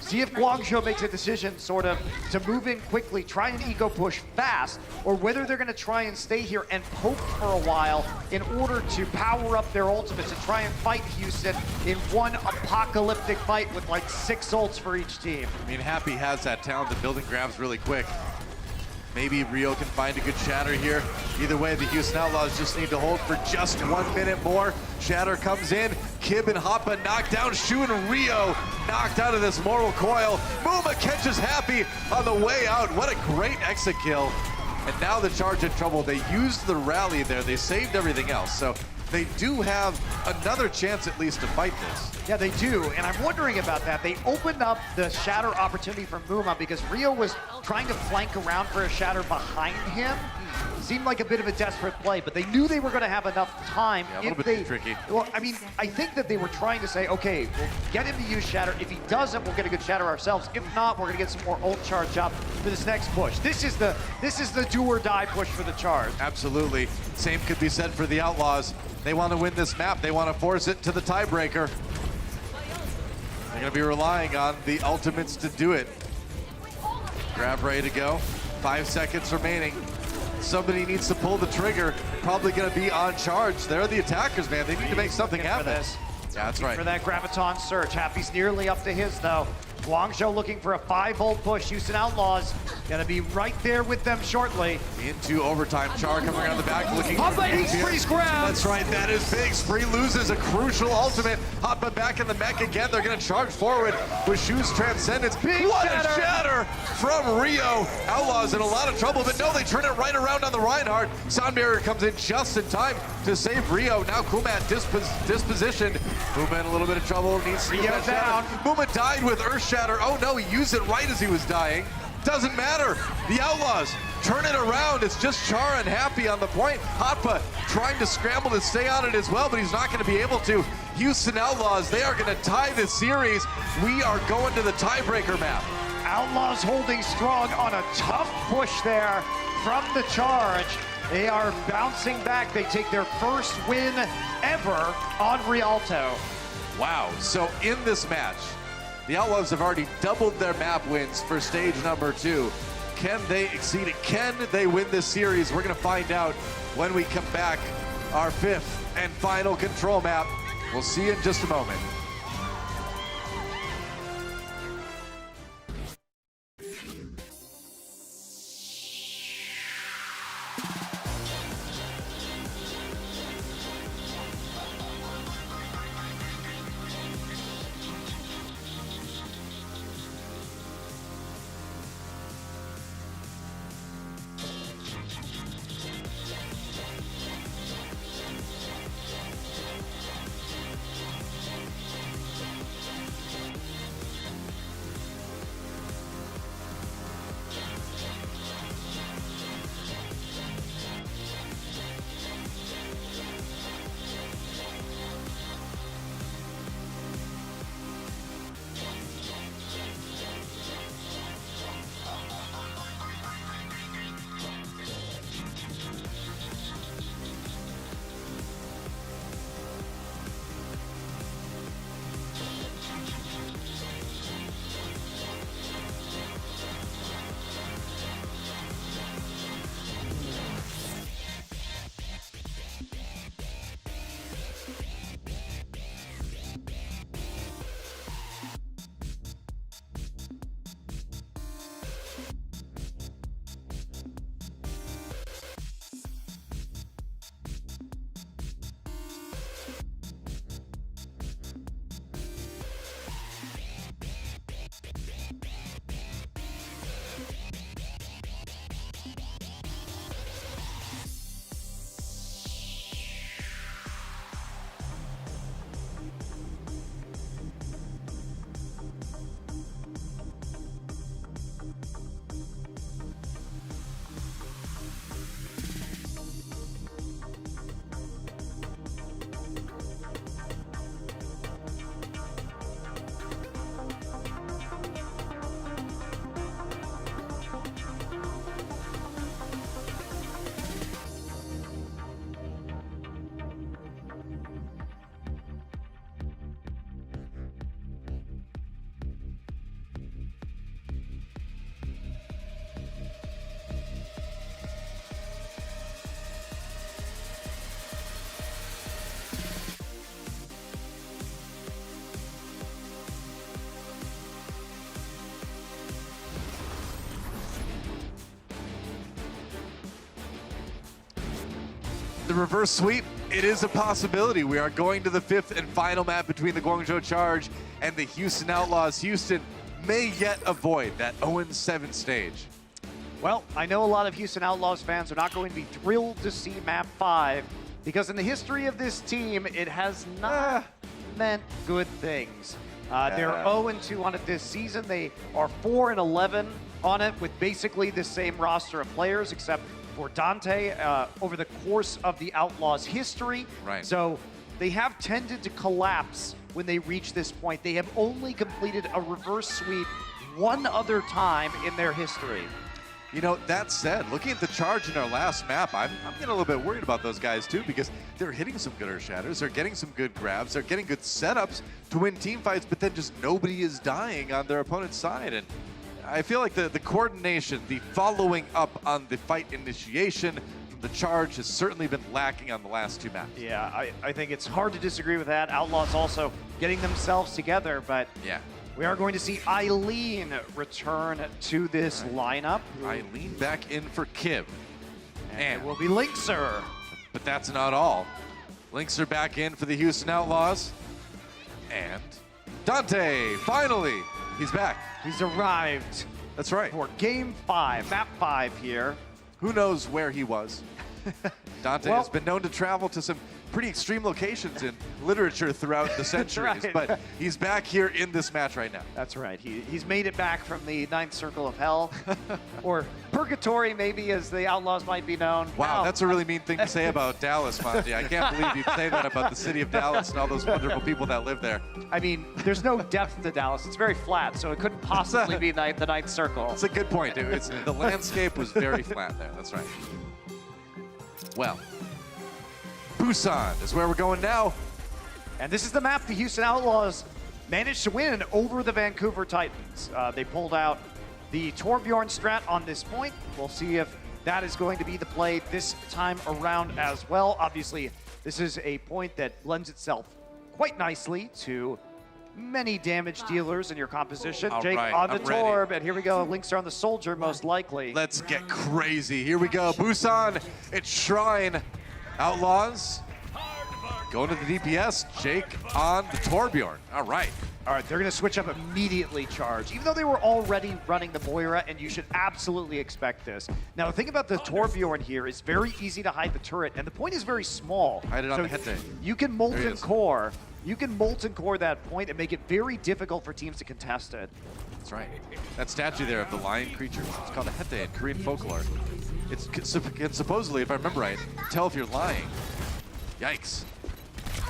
See if Guangzhou makes a decision sort of to move in quickly, try and eco push fast, or whether they're gonna try and stay here and poke for a while in order to power up their ultimates and try and fight Houston in one apocalyptic fight with like 6 ults for each team. I mean, Happy has that talent to building grabs really quick. Maybe Rio can find a good shatter here. Either way, the Houston Outlaws just need to hold for just 1 minute more. Shatter comes in. Kib and Hoppa knocked down. Shu and Rio knocked out of this mortal coil. Muma catches Happy on the way out. What a great exit kill. And now the Charge in trouble. They used the rally there. They saved everything else. So they do have another chance at least to fight this. Yeah, they do, and I'm wondering about that. They opened up the shatter opportunity for Muma because Rio was trying to flank around for a shatter behind him. Seemed like a bit of a desperate play, but they knew they were going to have enough time. Yeah, a little bit too tricky. Well, I mean, I think that they were trying to say, okay, we'll get him to use shatter. If he doesn't, we'll get a good shatter ourselves. If not, we're going to get some more ult charge up for this next push. This is the do or die push for the Charge. Absolutely. Same could be said for the Outlaws. They want to win this map. They want to force it to the tiebreaker. They're going to be relying on the ultimates to do it. Grab ready to go. 5 seconds remaining. Somebody needs to pull the trigger. Probably going to be on Charge. They're the attackers, man. They need to make something happen. Yeah, that's right. For that Graviton surge. Happy's nearly up to his, though. Guangzhou looking for a 5-volt push. Houston Outlaws gonna be right there with them shortly. Into overtime. Char coming around the back looking for Spree's grab. That's right, that is big. Spree loses a crucial ultimate. Hoppa back in the mech again. They're gonna charge forward with Shu's Transcendence. What a shatter from Rio. Outlaws in a lot of trouble, but no, they turn it right around on the Reinhardt. Sound Barrier comes in just in time to save Rio. Now Kumat dispositioned. Muma in a little bit of trouble. Needs to get down. Muma died with Earth Shatter. Oh no, he used it right as he was dying. Doesn't matter. The Outlaws turn it around. It's just Chara and Happy on the point. Hotpa trying to scramble to stay on it as well, but he's not going to be able to. Houston Outlaws, they are going to tie this series. We are going to the tiebreaker map. Outlaws holding strong on a tough push there from the Charge. They are bouncing back. They take their first win ever on Rialto. Wow, so in this match, the Outlaws have already doubled their map wins for stage number 2. Can they exceed it? Can they win this series? We're gonna find out when we come back. Our 5th and final control map. We'll see you in just a moment. the reverse sweep, it is a possibility. We are going to the 5th and final map between the Guangzhou Charge and the Houston Outlaws. Houston may yet avoid that 0-7 stage. Well, I know a lot of Houston Outlaws fans are not going to be thrilled to see map 5 because in the history of this team, it has not meant good things. They're 0-2 on it this season. They are 4-11 on it with basically the same roster of players except for Dante over the course of the Outlaws' history. Right. So they have tended to collapse when they reach this point. They have only completed a reverse sweep one other time in their history. You know, that said, looking at the Charge in our last map, I'm getting a little bit worried about those guys too because they're hitting some good earth shatters, they're getting some good grabs, they're getting good setups to win team fights, but then just nobody is dying on their opponent's side. And I feel like the coordination, the following up on the fight initiation from the Charge has certainly been lacking on the last 2 maps. Yeah, I think it's hard to disagree with that. Outlaws also getting themselves together, but Yeah. we are going to see Eileen return to this lineup. Eileen back in for Kib. And it will be Linkser. But that's not all. Linkser back in for the Houston Outlaws. And Dante, finally, he's back. He's arrived That's right. for game 5, map 5 here. Who knows where he was? Dante Well- has been known to travel to some pretty extreme locations in literature throughout the centuries, right. but he's back here in this match right now. That's right. He's made it back from the 9th circle of hell, or purgatory maybe as the Outlaws might be known. Wow, No. that's a really mean thing to say about Dallas, Monty. I can't believe you'd say that about the city of Dallas and all those wonderful people that live there. I mean, there's no depth to Dallas. It's very flat, so it couldn't possibly be the 9th circle. That's a good point, dude. The landscape was very flat there. That's right. Well, Busan is where we're going now. And this is the map the Houston Outlaws managed to win over the Vancouver Titans. They pulled out the Torbjorn strat on this point. We'll see if that is going to be the play this time around as well. Obviously, this is a point that lends itself quite nicely to many damage dealers in your composition. All Jake right, on the I'm ready. Torb, and here we go. Links are on the Soldier, most likely. Let's get crazy. Here we go. Busan, it's Shrine. Outlaws going to the DPS. Jake on the Torbjorn. All right. All right, they're going to switch up immediately, Charge, even though they were already running the Moira, and you should absolutely expect this. Now, the thing about the Torbjorn here is very easy to hide the turret, and the point is very small. Hide it on the Hete. You can There he molten is. core. You can molten core that point and make it very difficult for teams to contest it. That's right. That statue there of the lion creature, it's called a Hete in Korean folklore. It can supposedly, if I remember right, tell if you're lying. Yikes.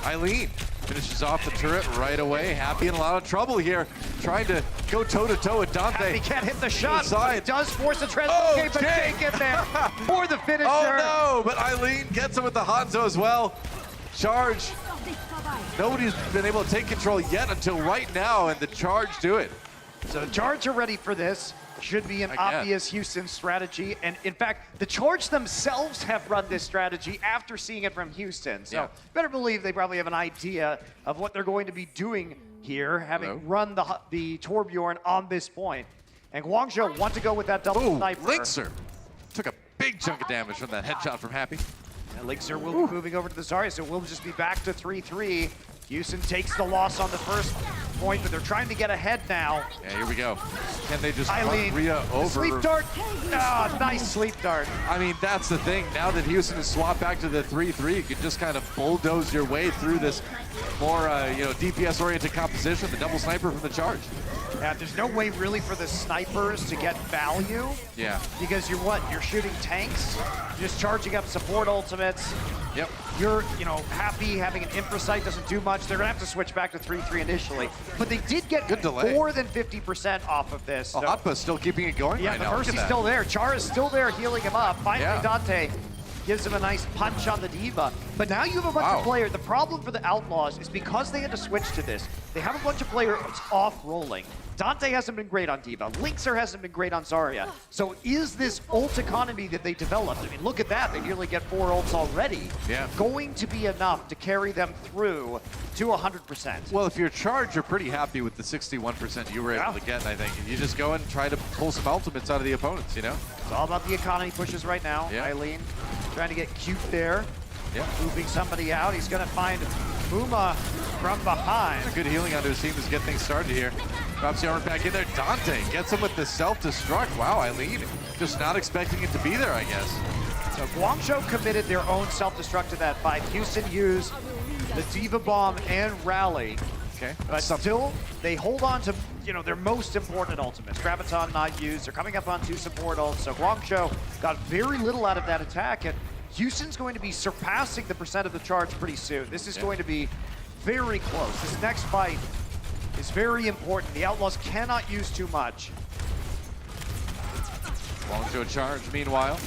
Eileen finishes off the turret right away. Happy in a lot of trouble here, trying to go toe-to-toe with Dante. He can't hit the shot, but Inside. it does force a translocate, Oh, but Jake! Jake in there for the finisher. Oh no, but Eileen gets him with the Hanzo as well. Charge. Nobody's been able to take control yet until right now, and the Charge do it. So the Charge are ready for this. Should be an Again. obvious Houston strategy. And in fact, the Charge themselves have run this strategy after seeing it from Houston. So Yeah. better believe they probably have an idea of what they're going to be doing here, having run the Torbjorn on this point. And Guangzhou want to go with that double Ooh, sniper. Linkser took a big chunk of damage from that headshot from Happy. And Linkser will be moving over to the Zarya, so we'll just be back to 3-3. Houston takes the loss on the first point, but they're trying to get ahead now. Yeah, here we go. Can they just Eileen, run Rhea over? sleep dart. Ah, nice sleep dart. I mean, that's the thing. Now that Houston has swapped back to the 3-3, you can just kind of bulldoze your way through this more, DPS-oriented composition. The double sniper from the Charge. Yeah, there's no way really for the snipers to get value. Yeah. Because you're shooting tanks, you're just charging up support ultimates. Yep. You're, Happy having an Infrasight doesn't do much. They're gonna have to switch back to 3-3 initially. But they did get Good delay. more than 50% off of this. Oh, So- Appa's still keeping it going yeah, right the now. Look at Mercy's that. still there. Chara's still there healing him up. Finally, Yeah. Dante gives him a nice punch on the Diva. But now you have a bunch Wow. of players. The problem for the Outlaws is because they had to switch to this, they have a bunch of players off-rolling. Dante hasn't been great on Diva. Linkser hasn't been great on Zarya. So is this ult economy that they developed, I mean, look at that. They nearly get 4 ults already. Yeah. Going to be enough to carry them through to 100%. Well, if you're Charge, you're pretty happy with the 61% you were able to get, I think. You just go and try to pull some ultimates out of the opponents, It's all about the economy pushes right now. Yeah. Eileen trying to get cute there. Yeah. Moving somebody out. He's going to find Muma from behind. Good healing onto his team to get things started here. Drops the armor back in there. Dante gets him with the self-destruct. Wow, Eileen just not expecting it to be there, I guess. So Guangzhou committed their own self-destruct to that fight. Houston used the Diva Bomb and Rally. Okay. But still, they hold on to, their most important ultimates. Graviton not used. They're coming up on 2 support ults. So Guangzhou got very little out of that attack. And Houston's going to be surpassing the percent of the charge pretty soon. This is going to be very close. This next fight is very important. The Outlaws cannot use too much. Guangzhou charge, meanwhile.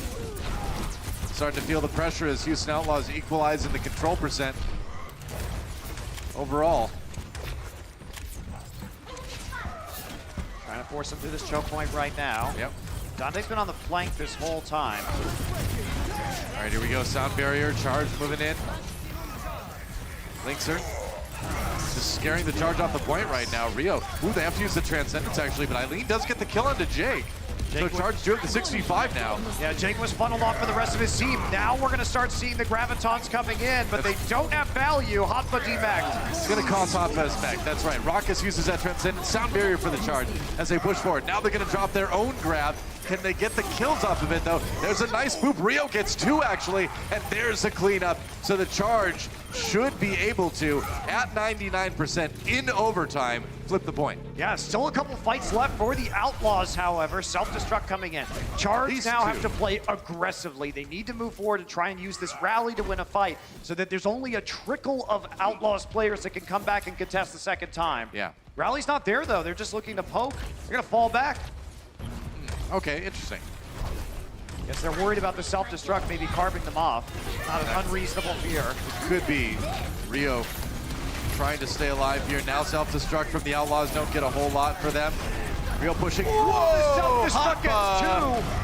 Starting to feel the pressure as Houston Outlaws equalize in the control percent overall. Trying to force him through this choke point right now. Yep. Dante's been on the flank this whole time. All right, here we go. Sound barrier, charge moving in. Linkser just scaring the charge off the point right now. Rio, they have to use the Transcendence actually, but Eileen does get the kill onto Jake. So charge do it to 65 now. Yeah, Jake was funneled off for the rest of his team. Now we're gonna start seeing the Gravitons coming in, but they don't have value. Hotba demech. It's gonna cost Hotba's mech, that's right. Raucus uses that Transcendent sound barrier for the charge as they push forward. Now they're gonna drop their own grab. Can they get the kills off of it though? There's a nice boop. Rio gets 2 actually, and there's the cleanup. So the charge should be able to, at 99% in overtime, flip the point. Yeah, still a couple fights left for the Outlaws, however. Self-destruct coming in. Charge These now two have to play aggressively. They need to move forward and try and use this rally to win a fight so that there's only a trickle of Outlaws players that can come back and contest the second time. Yeah. Rally's not there, though. They're just looking to poke. They're going to fall back. Okay, interesting. Guess they're worried about the self-destruct maybe carving them off. Not an unreasonable fear. Could be Rio trying to stay alive here. Now self-destruct from the Outlaws don't get a whole lot for them. Rio pushing. Whoa! Self-destruct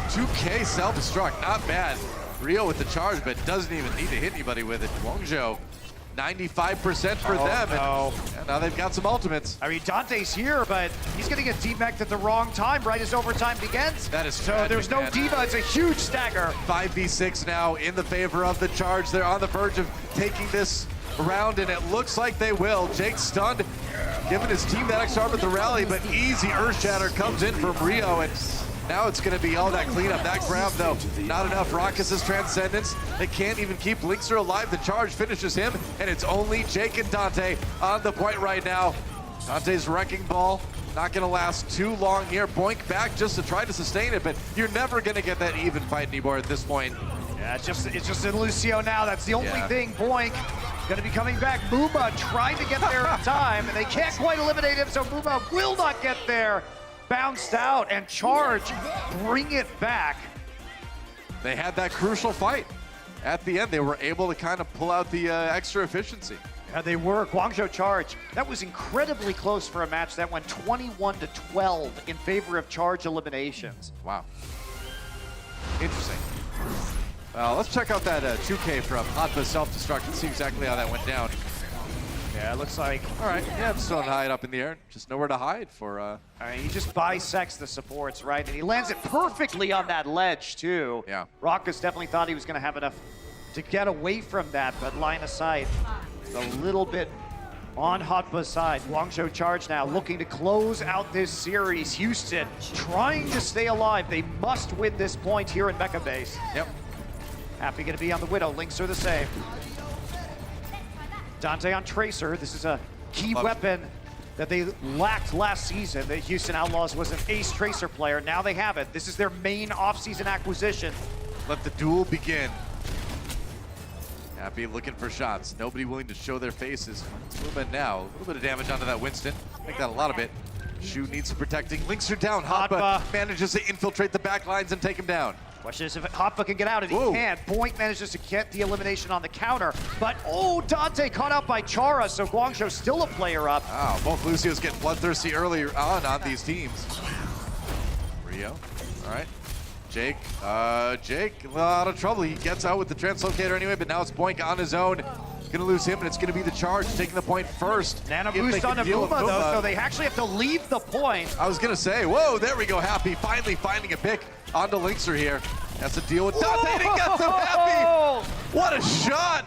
gets 2! 2K self-destruct, not bad. Rio with the charge, but doesn't even need to hit anybody with it. Guangzhou, 95% for them. No. And now they've got some ultimates. I mean, Dante's here, but he's going to get demeched at the wrong time, right as overtime begins. That is so tragic, there's no man. diva. It's a huge stagger. 5v6 now in the favor of the charge. They're on the verge of taking this round, and it looks like they will. Jake stunned, giving his team that extra arm at the rally, but easy Earth Shatter comes in from Rio, and now it's going to be all that cleanup. That grab, though, not enough. Raucus' Transcendence. They can't even keep Linkser alive. The charge finishes him, and it's only Jake and Dante on the point right now. Dante's Wrecking Ball not going to last too long here. Boink back just to try to sustain it, but you're never going to get that even fight anymore at this point. Yeah, it's just in Lucio now. That's the only thing. Boink going to be coming back. Muma trying to get there in time, and they can't quite eliminate him, so Muma will not get there. Bounced out, and Charge bring it back. They had that crucial fight. At the end, they were able to kind of pull out the extra efficiency. Yeah, they were. Guangzhou Charge. That was incredibly close for a match that went 21-12 in favor of Charge eliminations. Wow. Interesting. Well, let's check out that 2K from Hotba Self-Destruct and see exactly how that went down. Yeah, it looks like... All right, yeah, just throwing hide up in the air. Just nowhere to hide for... I mean, he just bisects the supports, right? And he lands it perfectly on that ledge, too. Yeah. Raucus definitely thought he was going to have enough to get away from that, but line of sight a little bit on Hotba's side. Guangzhou Charge now looking to close out this series. Houston trying to stay alive. They must win this point here in Mecha Base. Yep. Happy going to be on the Widow. Links are the same. Dante on Tracer. This is a key weapon that they lacked last season. The Houston Outlaws was an ace Tracer player. Now they have it. This is their main offseason acquisition. Let the duel begin. Happy looking for shots. Nobody willing to show their faces. Movement now. A little bit of damage onto that Winston. Make that a lot of it. Shu needs some protecting. Links are down. Hotba manages to infiltrate the back lines and take him down. Question is if Hotba can get out, and he can. Boink manages to get the elimination on the counter, but Dante caught out by Chara, so Guangzhou still a player up. Wow, both Lucios getting bloodthirsty earlier on these teams. Rio, all right. Jake, a lot of trouble. He gets out with the translocator anyway, but now it's Boink on his own. Gonna lose him, and it's gonna be the charge taking the point first. Nano boost on Muma, though, so they actually have to leave the point. I was gonna say, whoa, there we go, Happy. Finally finding a pick onto Linkser here. That's a deal with Dante, and he gets him, Happy. What a shot!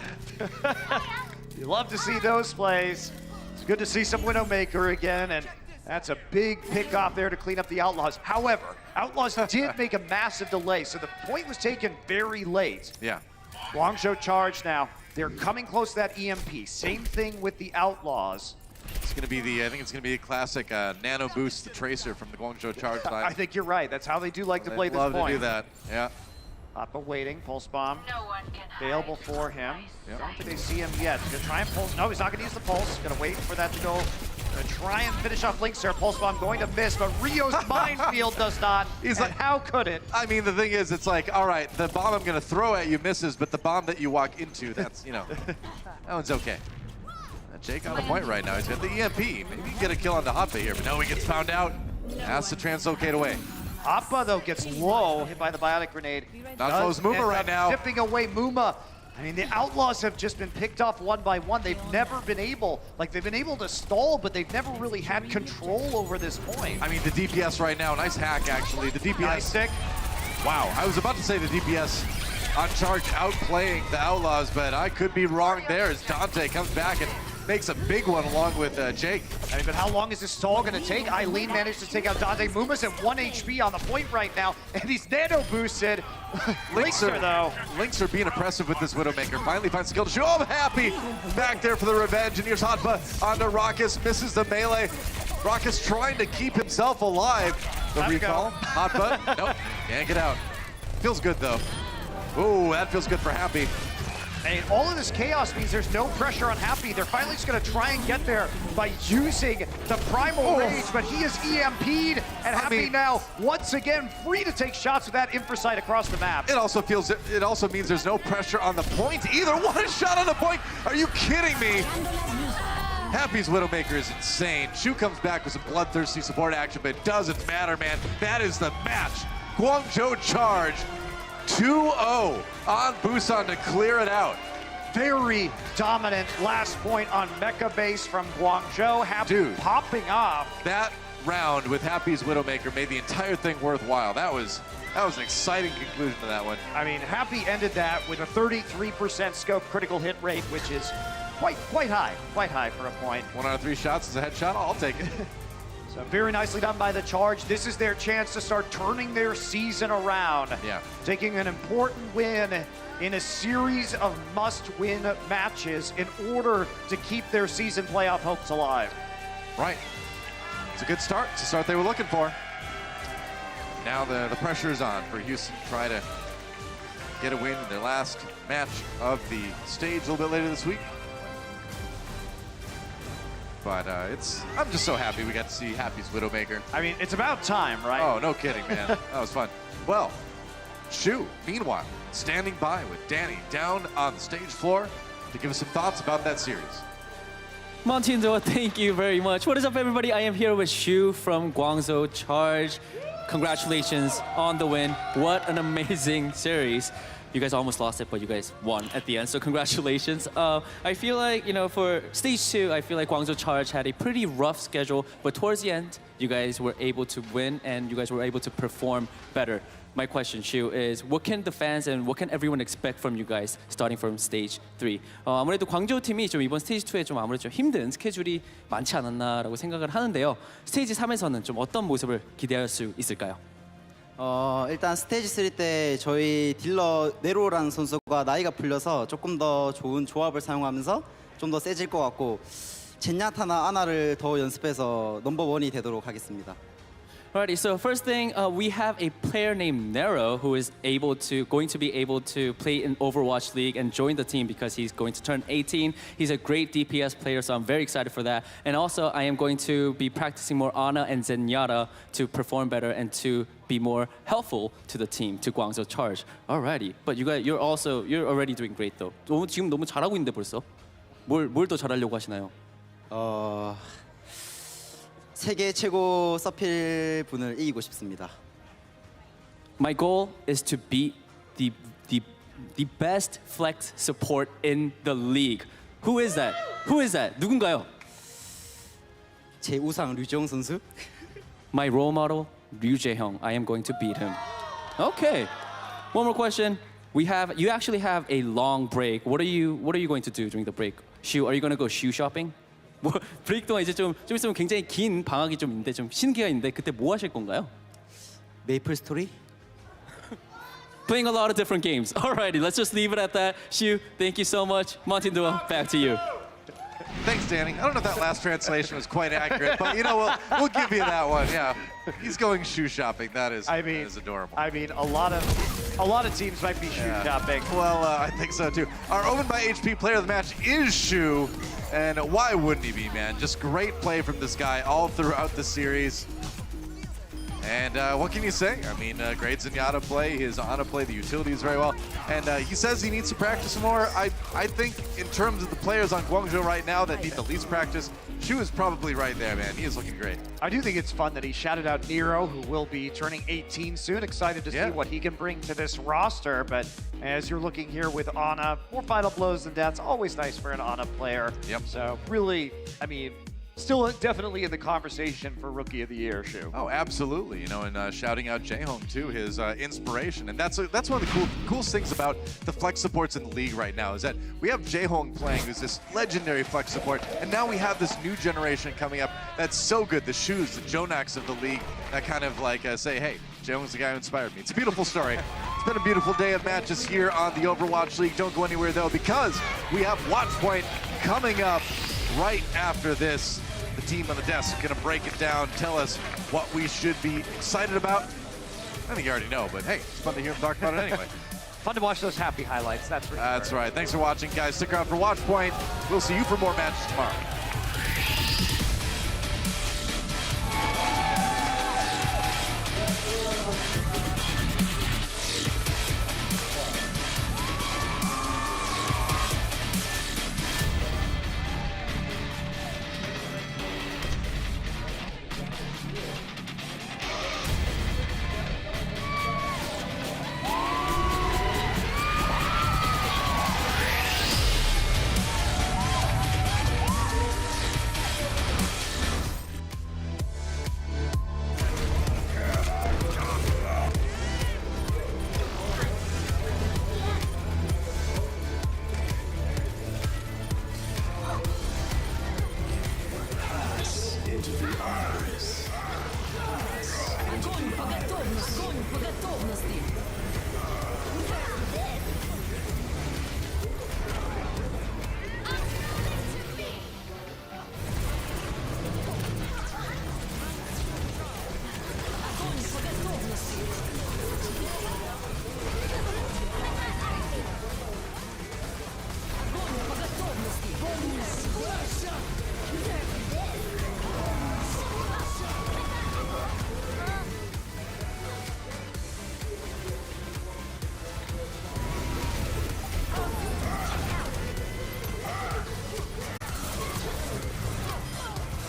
You love to see those plays. It's good to see some Widowmaker again, and that's a big pick off there to clean up the Outlaws. However, Outlaws did make a massive delay, so the point was taken very late. Yeah. Guangzhou charge now. They're coming close to that EMP. Same thing with the Outlaws. It's going to be I think it's going to be a classic nano boost, the tracer from the Guangzhou charge line. I think you're right. That's how they do like to play this love point. to do that, yeah. Appa waiting, pulse bomb. No one can Available hide. for him. Yep. Don't think they see him yet. He's gonna try and pulse. No, he's not gonna use the pulse. Gonna wait for that to go. Gonna try and finish off Link's there. Pulse bomb going to miss, but Rio's minefield does not. He's and like, how could it? I mean, the thing is, it's like, all right, the bomb I'm going to throw at you misses, but the bomb that you walk into, that's, you know, that one's okay. Jake on the point right now. He's got the EMP. Maybe he can get a kill on the Hoppa here, but no, he gets found out. Has to translocate away. Appa, though, gets low, hit by the biotic grenade. Not Does close Muma end right up now. Tipping away Muma. I mean, the Outlaws have just been picked off one by one. They've never been able, they've been able to stall, but they've never really had control over this point. I mean, the DPS right now, nice hack, actually. The DPS. Nice stick. Wow, I was about to say the DPS on charge outplaying the Outlaws, but I could be wrong there as Dante comes back and makes a big one along with Jake. I mean, but how long is this stall going to take? Eileen managed to take out Dante. Muma's at 1 HP on the point right now, and he's nano boosted. Linkster, though. Links are being impressive with this Widowmaker. Finally finds skill to show. Oh, I'm happy. Back there for the revenge, and here's Hotba onto Raucus, misses the melee. Raucus trying to keep himself alive. The Time to recall. go. Hotba, nope, can't get out. Feels good, though. Ooh, that feels good for Happy. And all of this chaos means there's no pressure on Happy. They're finally just going to try and get there by using the Primal Rage, but he is EMP'd, and Happy now, once again, free to take shots with that Infrasight across the map. It also means there's no pressure on the point either. One shot on the point. Are you kidding me? Happy's Widowmaker is insane. Shu comes back with some bloodthirsty support action, but it doesn't matter, man. That is the match. Guangzhou charge 2-0 on Busan to clear it out. Very dominant last point on Mecha base from Guangzhou. Happy Dude. popping off. That round with Happy's Widowmaker made the entire thing worthwhile. That was an exciting conclusion to that one. I mean, Happy ended that with a 33% scope critical hit rate, which is quite high for a point. 1 out of 3 shots is a headshot. I'll take it. So very nicely done by the Charge. This is their chance to start turning their season around. Yeah. Taking an important win in a series of must-win matches in order to keep their season playoff hopes alive. Right. It's a good start. It's the start they were looking for. Now the pressure is on for Houston to try to get a win in their last match of the stage a little bit later this week. But I'm just so happy we got to see Happy's Widowmaker. I mean, it's about time, right? Oh, no kidding, man. That was fun. Well, Shu, meanwhile, standing by with Danny down on the stage floor to give us some thoughts about that series. Montindo, thank you very much. What is up, everybody? I am here with Shu from Guangzhou Charge. Congratulations on the win. What an amazing series. You guys almost lost it, but you guys won at the end, so congratulations. I feel like, for stage 2, I feel like Guangzhou Charge had a pretty rough schedule, but towards the end, you guys were able to win and you guys were able to perform better. My question, Shu, is what can the fans and what can everyone expect from you guys starting from stage 3? 아무래도 광저우 팀이 좀 이번 스테이지 2에 좀 아무래도 좀 힘든 스케줄이 많지 않았나라고 생각을 하는데요. 스테이지 3에서는 좀 어떤 모습을 기대할 수 있을까요? 일단 스테이지 3 때 저희 딜러 네로라는 선수가 나이가 풀려서 조금 더 좋은 조합을 사용하면서 좀 더 세질 것 같고 젠야타나 아나를 더 연습해서 넘버원이 되도록 하겠습니다. Alrighty, so first thing, we have a player named Nero who is going to be able to play in Overwatch League and join the team because he's going to turn 18. He's a great DPS player, so I'm very excited for that. And also, I am going to be practicing more Ana and Zenyatta to perform better and to be more helpful to the team, to Guangzhou Charge. Alrighty, but you guys, you're already doing great though. 지금 너무 잘하고 있는데 벌써? 뭘 더 잘하려고 하시나요? 세계 최고 서필 분을 이기고 싶습니다. My goal is to beat the best flex support in the league. Who is that? Who is that? 누군가요? 제 우상 류지영 선수. My role model, Ryu Jae-hyung. I am going to beat him. Okay. One more question. You actually have a long break. What are you going to do during the break? Shoe, are you going to go shoe shopping? 뭐 브레이크 동안 이제 좀 있으면 굉장히 긴 방학이 좀 있는데 좀 신기가 있는데 그때 뭐 하실 건가요? 메이플 스토리? Playing a lot of different games. Alrighty, let's just leave it at that. Shu, thank you so much. Montindua, back to you. Thanks, Danny. I don't know if that last translation was quite accurate, but you know, we'll give you that one. Yeah, he's going shoe shopping. That is adorable. I mean, a lot of teams might be shoe shopping. Well, I think so too. Our Omen by HP player of the match is Shu, and why wouldn't he be, man? Just great play from this guy all throughout the series. And what can you say? I mean, great Zenyatta play, his Ana play, the utilities very well. And he says he needs to practice more. I think in terms of the players on Guangzhou right now that need the least practice, Shu is probably right there, man. He is looking great. I do think it's fun that he shouted out Nero, who will be turning 18 soon. Excited to see what he can bring to this roster. But as you're looking here with Ana, more final blows than deaths. Always nice for an Ana player. Yep. So really, I mean, still definitely in the conversation for Rookie of the Year, Shu. Oh, absolutely. You know, and shouting out Jaehong too, his inspiration. And that's one of the coolest things about the flex supports in the league right now is that we have Jaehong playing, who's this legendary flex support, and now we have this new generation coming up that's so good. The Shus, the Jonaks of the league, that kind of like say, hey, Jaehong's the guy who inspired me. It's a beautiful story. It's been a beautiful day of matches here on the Overwatch League. Don't go anywhere though, because we have Watchpoint coming up right after this. The team on the desk is going to break it down, tell us what we should be excited about. I think you already know, but hey, it's fun to hear them talk about it anyway. Fun to watch those happy highlights, that's for sure. That's right. Thanks for watching, guys. Stick around for Watchpoint. We'll see you for more matches tomorrow. Огонь по готовности!